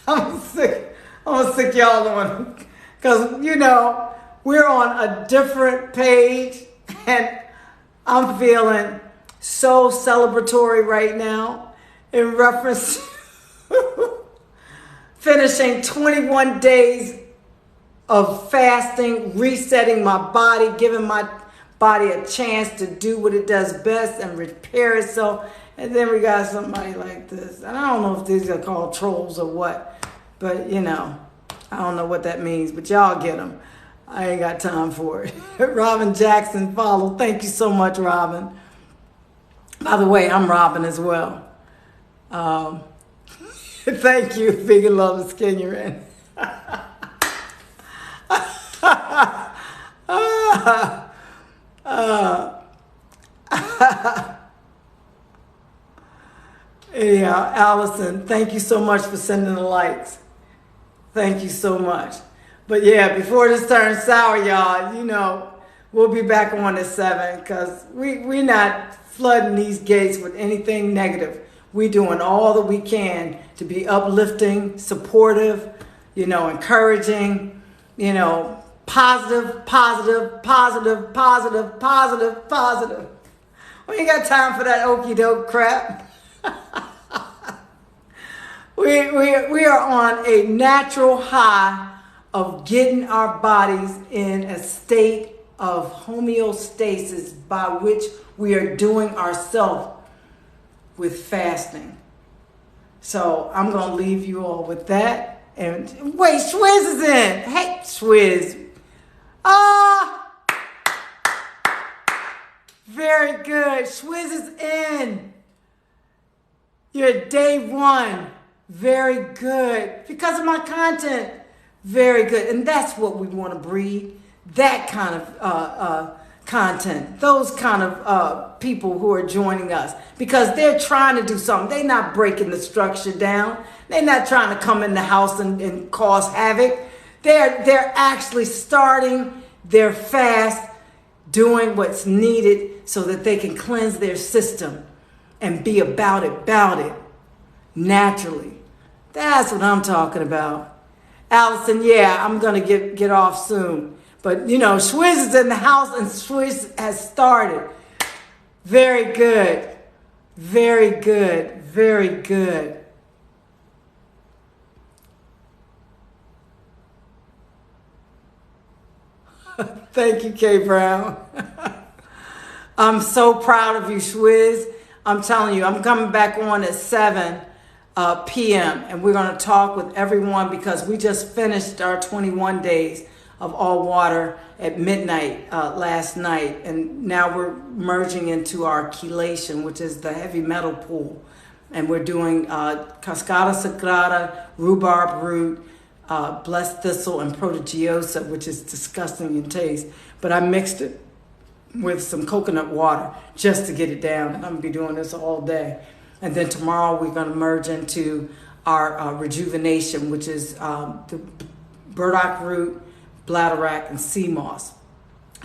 I'm sick y'all on. Because, you know, we're on a different page. And I'm feeling so celebratory right now in reference to finishing 21 days of fasting, resetting my body, giving my body a chance to do what it does best and repair itself. And then we got somebody like this. And I don't know if these are called trolls or what, but you know, I don't know what that means, but y'all get them. I ain't got time for it. Robin Jackson followed. Thank you so much, Robin. By the way, I'm Robin as well. Thank you, Vegan Love the Skin You're In. Anyhow, Allison, thank you so much for sending the likes. Thank you so much. But yeah, before this turns sour, y'all, you know, we'll be back on at 7 because we're not flooding these gates with anything negative. We're doing all that we can to be uplifting, supportive, you know, encouraging, you know, positive. We ain't got time for that okie doke crap. We are on a natural high of getting our bodies in a state of homeostasis by which we are doing ourselves with fasting. So I'm going to leave you all with that. And wait, Swizz is in. Hey, Swizz. Very good. Swizz is in. You're at day 1. Very good. Because of my content. Very good. And that's what we want to breed. That kind of content. Those kind of people who are joining us. Because they're trying to do something. They're not breaking the structure down. They're not trying to come in the house and cause havoc. They're actually starting their fast, doing what's needed so that they can cleanse their system and be about it naturally. That's what I'm talking about. Allison, yeah, I'm going to get off soon. But, you know, Swizz is in the house and Swizz has started. Very good. Very good. Very good. Thank you, Kay Brown. I'm so proud of you, Swizz. I'm telling you, I'm coming back on at 7 p.m. and we're going to talk with everyone because we just finished our 21 days of all water at midnight last night. And now we're merging into our chelation, which is the heavy metal pool. And we're doing cascara sagrada, rhubarb root, blessed thistle, and protegiosa, which is disgusting in taste. But I mixed it with some coconut water just to get it down. And I'm going to be doing this all day. And then tomorrow we're going to merge into our rejuvenation, which is the burdock root, bladderwrack, and sea moss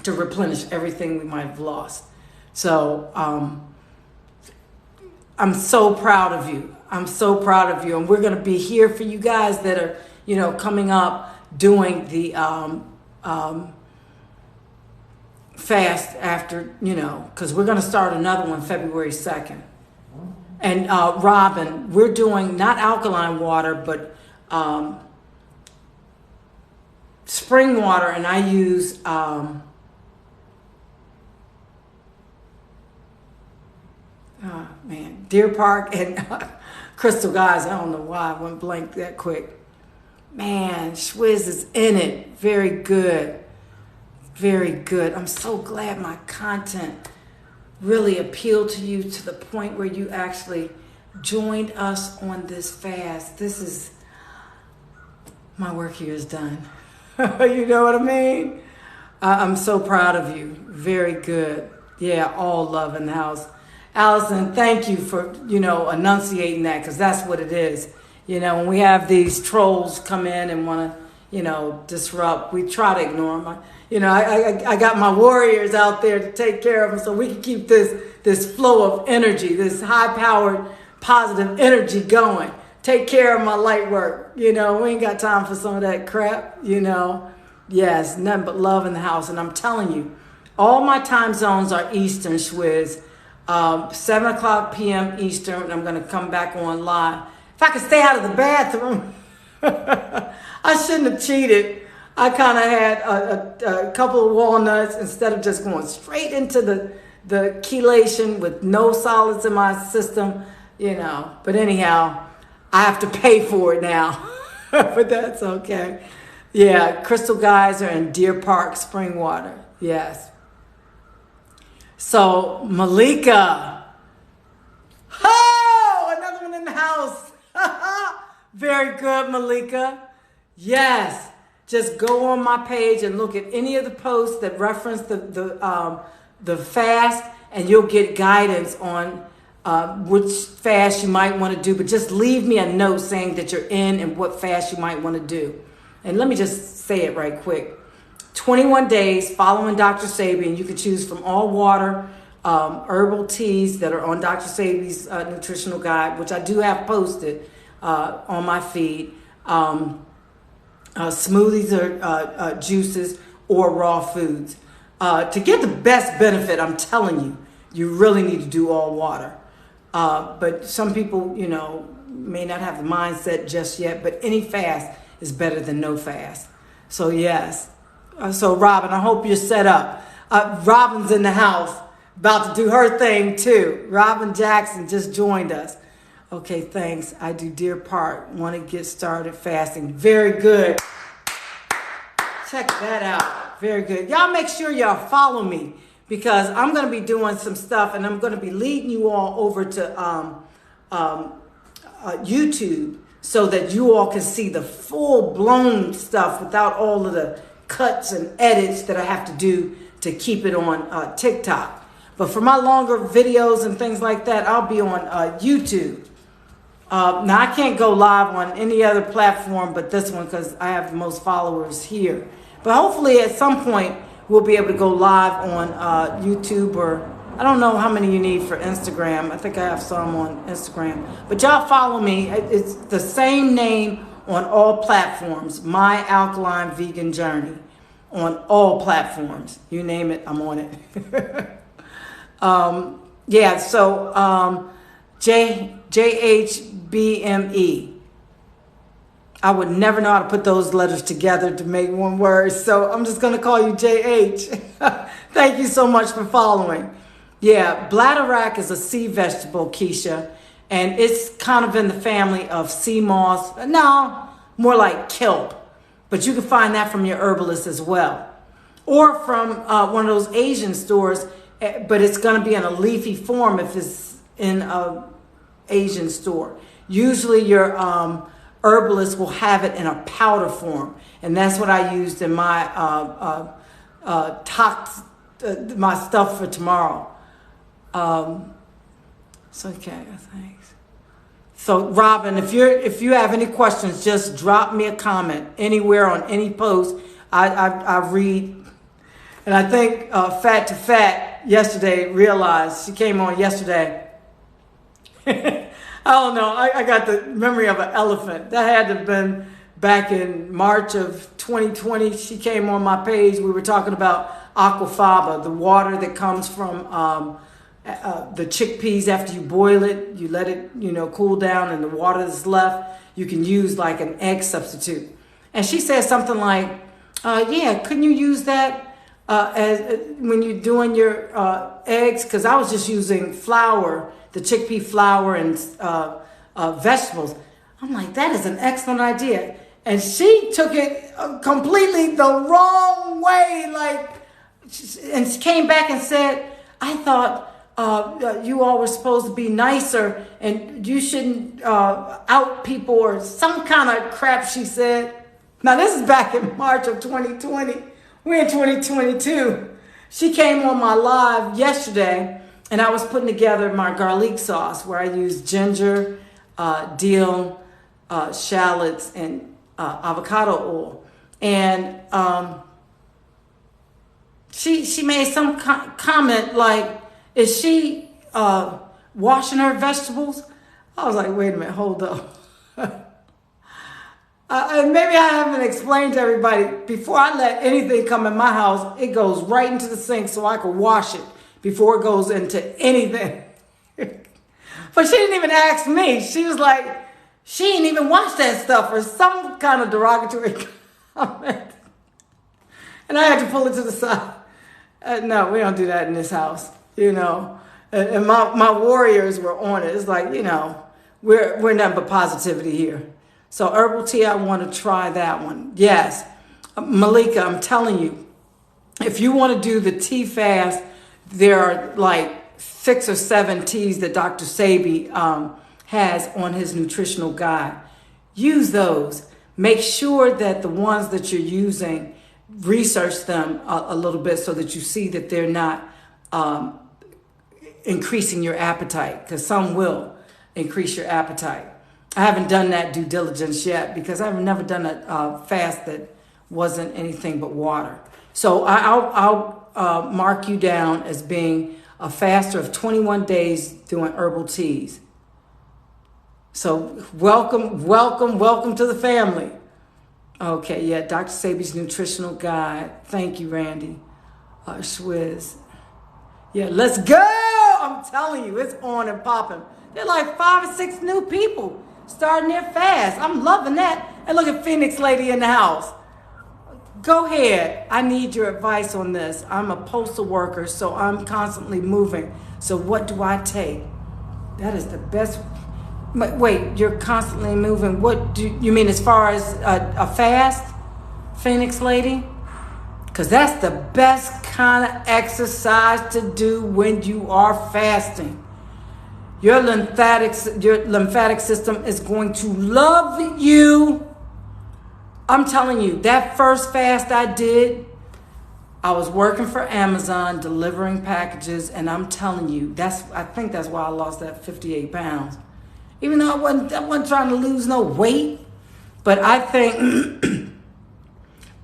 to replenish everything we might have lost. So I'm so proud of you. I'm so proud of you. And we're going to be here for you guys that are, you know, coming up doing the fast after, you know, because we're going to start another one February 2nd. And Robin, we're doing not alkaline water, but spring water, and I use Deer Park and Crystal Guys. I don't know why I went blank that quick. Man, Swizz is in it. Very good. Very good. I'm so glad my content really appealed to you to the point where you actually joined us on this fast. This is, my work here is done. You know what I mean? I'm so proud of you. Very good. Yeah, all love in the house. Allison, thank you for, you know, enunciating that, because that's what it is. You know, when we have these trolls come in and want to, you know, disrupt, we try to ignore them. I got my warriors out there to take care of them so we can keep this flow of energy, this high-powered, positive energy going. Take care of my light work. You know, we ain't got time for some of that crap, you know. Yes, nothing but love in the house. And I'm telling you, all my time zones are Eastern, Swizz. 7 o'clock p.m. Eastern, and I'm going to come back on live. If I could stay out of the bathroom, I shouldn't have cheated. I kind of had a couple of walnuts instead of just going straight into the chelation with no solids in my system, you know. But anyhow, I have to pay for it now, but that's okay. Yeah, Crystal Geyser and Deer Park spring water. Yes. So, Malika. Oh, another one in the house. Very good, Malika. Yes. Just go on my page and look at any of the posts that reference the fast, and you'll get guidance on which fast you might want to do. But just leave me a note saying that you're in and what fast you might want to do. And let me just say it right quick. 21 days following Dr. Sabi, and you can choose from all water, herbal teas that are on Dr. Sabi's nutritional guide, which I do have posted on my feed. Smoothies or juices or raw foods. To get the best benefit, I'm telling you, you really need to do all water. But some people, you know, may not have the mindset just yet, but any fast is better than no fast. So yes. So Robin, I hope you're set up. Robin's in the house, about to do her thing too. Robin Jackson just joined us. Okay, thanks. I do Deer Park. Want to get started fasting. Very good. Check that out. Very good. Y'all make sure y'all follow me. because I'm going to be doing some stuff, and I'm going to be leading you all over to YouTube so that you all can see the full-blown stuff without all of the cuts and edits that I have to do to keep it on TikTok. But for my longer videos and things like that, I'll be on YouTube. Now, I can't go live on any other platform but this one because I have the most followers here. But hopefully at some point, we'll be able to go live on YouTube, or I don't know how many you need for Instagram. I think I have some on Instagram. But y'all follow me. It's the same name on all platforms. My Alkaline Vegan Journey. On all platforms. You name it, I'm on it. JHBME. I would never know how to put those letters together to make one word, so I'm just going to call you JH. Thank you so much for following. Yeah, bladderwrack is a sea vegetable, Keisha, and it's kind of in the family of sea moss. No, more like kelp, but you can find that from your herbalist as well, or from one of those Asian stores, but it's going to be in a leafy form if it's in a Asian store. Usually your herbalist will have it in a powder form, and that's what I used in my my stuff for tomorrow. So okay, thanks. So Robin, if you have any questions, just drop me a comment anywhere on any post. I read, and I think Fat to Fat yesterday realized, she came on yesterday. I don't know. I got the memory of an elephant. That had to have been back in March of 2020. She came on my page. We were talking about aquafaba, the water that comes from the chickpeas after you boil it. You let it, cool down, and the water that's left, you can use like an egg substitute. And she said something like, yeah, couldn't you use that as when you're doing your eggs? Because I was just using flour, the chickpea flour, and vegetables. I'm like, that is an excellent idea. And she took it completely the wrong way, and she came back and said, I thought you all were supposed to be nicer and you shouldn't out people or some kind of crap she said. Now, this is back in March of 2020. We're in 2022. She came on my live yesterday, and I was putting together my garlic sauce where I use ginger, dill, shallots, and avocado oil. And she made some comment like, is she washing her vegetables? I was like, wait a minute, hold up. And maybe I haven't explained to everybody, before I let anything come in my house, it goes right into the sink so I can wash it before it goes into anything. But she didn't even ask me. She was like, she didn't even wash that stuff, or some kind of derogatory comment. And I had to pull it to the side. No, we don't do that in this house, And my warriors were on it. It's like, we're nothing but positivity here. So herbal tea, I want to try that one. Yes. Malika, I'm telling you, if you want to do the tea fast, there are like 6 or 7 teas that Dr. Sebi has on his nutritional guide. Use those. Make sure that the ones that you're using, research them a little bit so that you see that they're not increasing your appetite, because some will increase your appetite. I haven't done that due diligence yet because I've never done a fast that wasn't anything but water. So I'll mark you down as being a faster of 21 days doing herbal teas. So welcome to the family. Okay, yeah, Dr. Sebi's nutritional guide. Thank you, Randy. Schwiz. Yeah, let's go! I'm telling you, it's on and popping. There are like 5 or 6 new people starting their fast. I'm loving that. And look at Phoenix Lady in the house. Go ahead. I need your advice on this. I'm a postal worker, so I'm constantly moving. So what do I take? That is the best. Wait, you're constantly moving. What do you mean as far as a fast, Phoenix Lady? Because that's the best kind of exercise to do when you are fasting. Your lymphatic system is going to love you. I'm telling you, that first fast I did, I was working for Amazon delivering packages, and I'm telling you, I think that's why I lost that 58 pounds. Even though I wasn't trying to lose no weight, but I think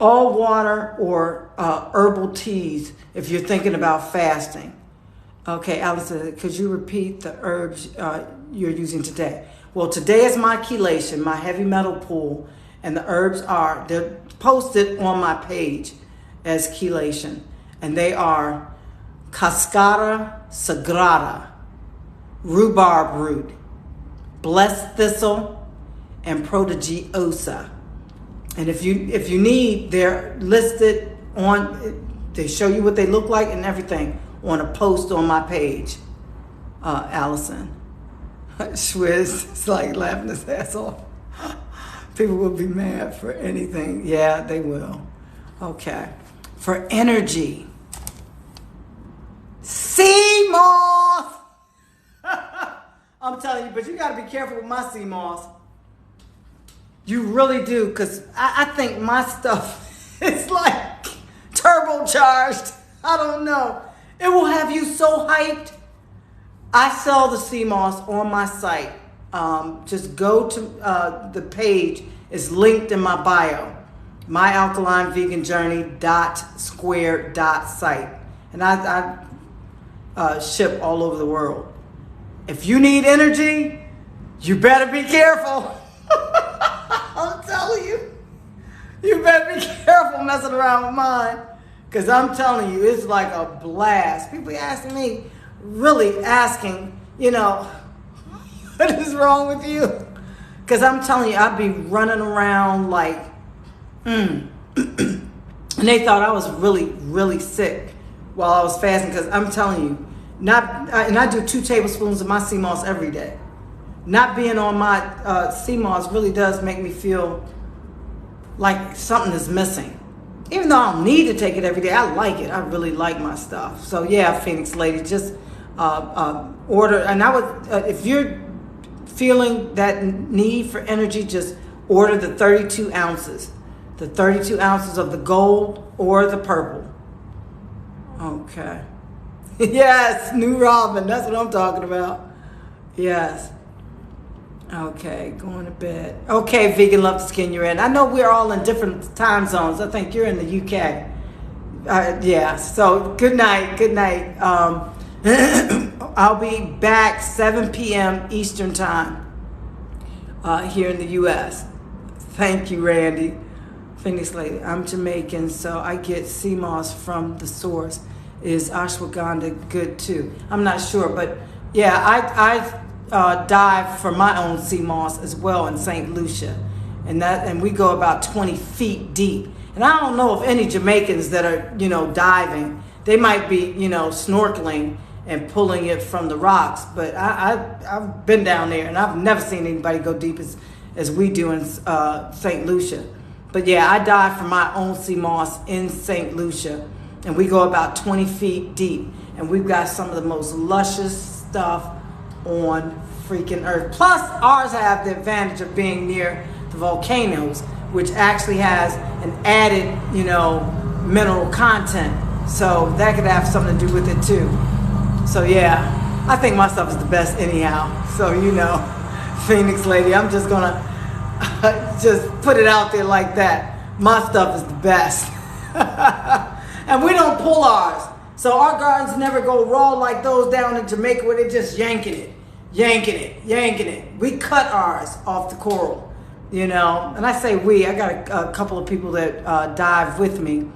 all water or herbal teas, if you're thinking about fasting. Okay, Allison, could you repeat the herbs you're using today? Well, today is my chelation, my heavy metal pool, and the herbs they're posted on my page as chelation, and they are Cascara Sagrada, rhubarb root, blessed thistle, and prodigiosa. And if you need, they're listed they show you what they look like and everything on a post on my page, Allison. Schwiz is like laughing his ass off. People will be mad for anything. Yeah, they will. Okay. For energy, sea moss. I'm telling you, but you got to be careful with my sea moss. You really do, because I think my stuff is like turbocharged. I don't know. It will have you so hyped. I sell the sea moss on my site. Just go to the page. It's linked in my bio. myalkalineveganjourney.square.site. And I ship all over the world. If you need energy, you better be careful. I'm telling you. You better be careful messing around with mine. Because I'm telling you, it's like a blast. People asking me, really asking, what is wrong with you? Because I'm telling you, I'd be running around like, and they thought I was really, really sick while I was fasting. Because I'm telling you, and I do 2 tablespoons of my sea moss every day. Not being on my sea moss really does make me feel like something is missing. Even though I don't need to take it every day, I like it. I really like my stuff. So yeah, Phoenix lady, just order. And I would, if you're feeling that need for energy, just order the 32 ounces. The 32 ounces of the gold or the purple. Okay. Yes, New Robin. That's what I'm talking about. Yes. Okay, going to bed. Okay, Vegan Love the Skin you're in. I know we're all in different time zones. I think you're in the UK. Yeah, so good night. Good night. I'll be back 7 p.m. Eastern time here in the U.S. Thank you, Randy. Phoenix lady. I'm Jamaican, so I get sea moss from the source. Is ashwagandha good too? I'm not sure, but yeah, I dive for my own sea moss as well in St. Lucia, and we go about 20 feet deep. And I don't know of any Jamaicans that are diving. They might be snorkeling and pulling it from the rocks, but I've been down there and I've never seen anybody go deep as we do in St. Lucia. But yeah, I dive for my own sea moss in St. Lucia, and we go about 20 feet deep, and we've got some of the most luscious stuff on freaking earth. Plus, ours have the advantage of being near the volcanoes, which actually has an added, mineral content. So that could have something to do with it too. So yeah, I think my stuff is the best anyhow. So Phoenix lady, I'm just gonna just put it out there like that. My stuff is the best. And we don't pull ours. So our gardens never go raw like those down in Jamaica where they're just yanking it. We cut ours off the coral, And I say we, I got a couple of people that dive with me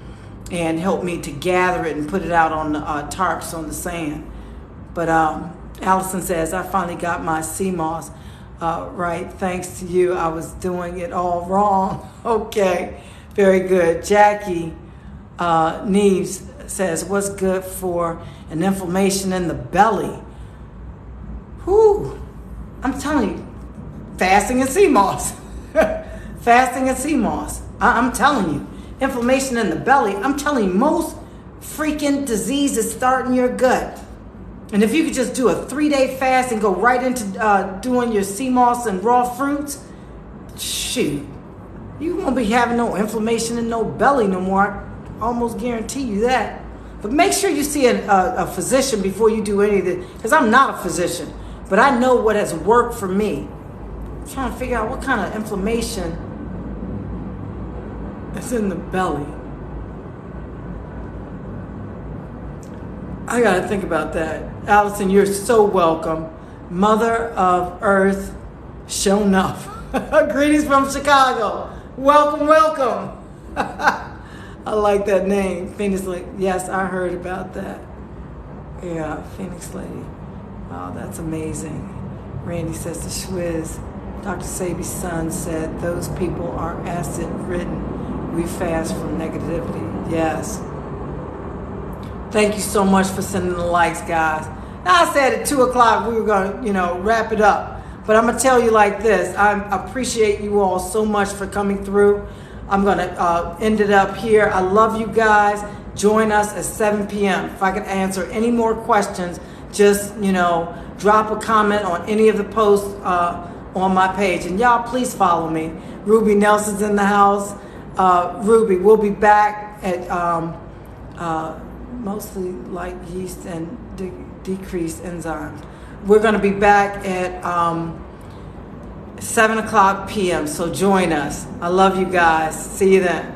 and help me to gather it and put it out on the tarps on the sand. But Allison says, I finally got my sea moss right. Thanks to you, I was doing it all wrong. Okay, very good. Jackie Neves says, what's good for an inflammation in the belly? Whew, I'm telling you, fasting and sea moss. Fasting and sea moss. I'm telling you, inflammation in the belly. I'm telling you, most freaking disease is starting your gut. And if you could just do a 3-day fast and go right into doing your sea moss and raw fruits, shoot, you won't be having no inflammation in no belly no more. I almost guarantee you that. But make sure you see a physician before you do any of this, because I'm not a physician, but I know what has worked for me. I'm trying to figure out what kind of inflammation is in the belly. I got to think about that. Allison, you're so welcome. Mother of Earth, show enough. Greetings from Chicago. Welcome, welcome. I like that name, Phoenix Lady. Yes, I heard about that. Yeah, Phoenix Lady. Oh, that's amazing. Randy says the Schwiz. Dr. Sabi's son said those people are acid-ridden. We fast from negativity. Yes. Thank you so much for sending the likes, guys. Now, I said at 2 o'clock we were going to, wrap it up. But I'm going to tell you like this. I appreciate you all so much for coming through. I'm going to end it up here. I love you guys. Join us at 7 p.m. If I could answer any more questions, just, drop a comment on any of the posts on my page. And y'all, please follow me. Ruby Nelson's in the house. Ruby, we'll be back at mostly like yeast and decreased enzymes. We're going to be back at 7 o'clock p.m. So join us. I love you guys. See you then.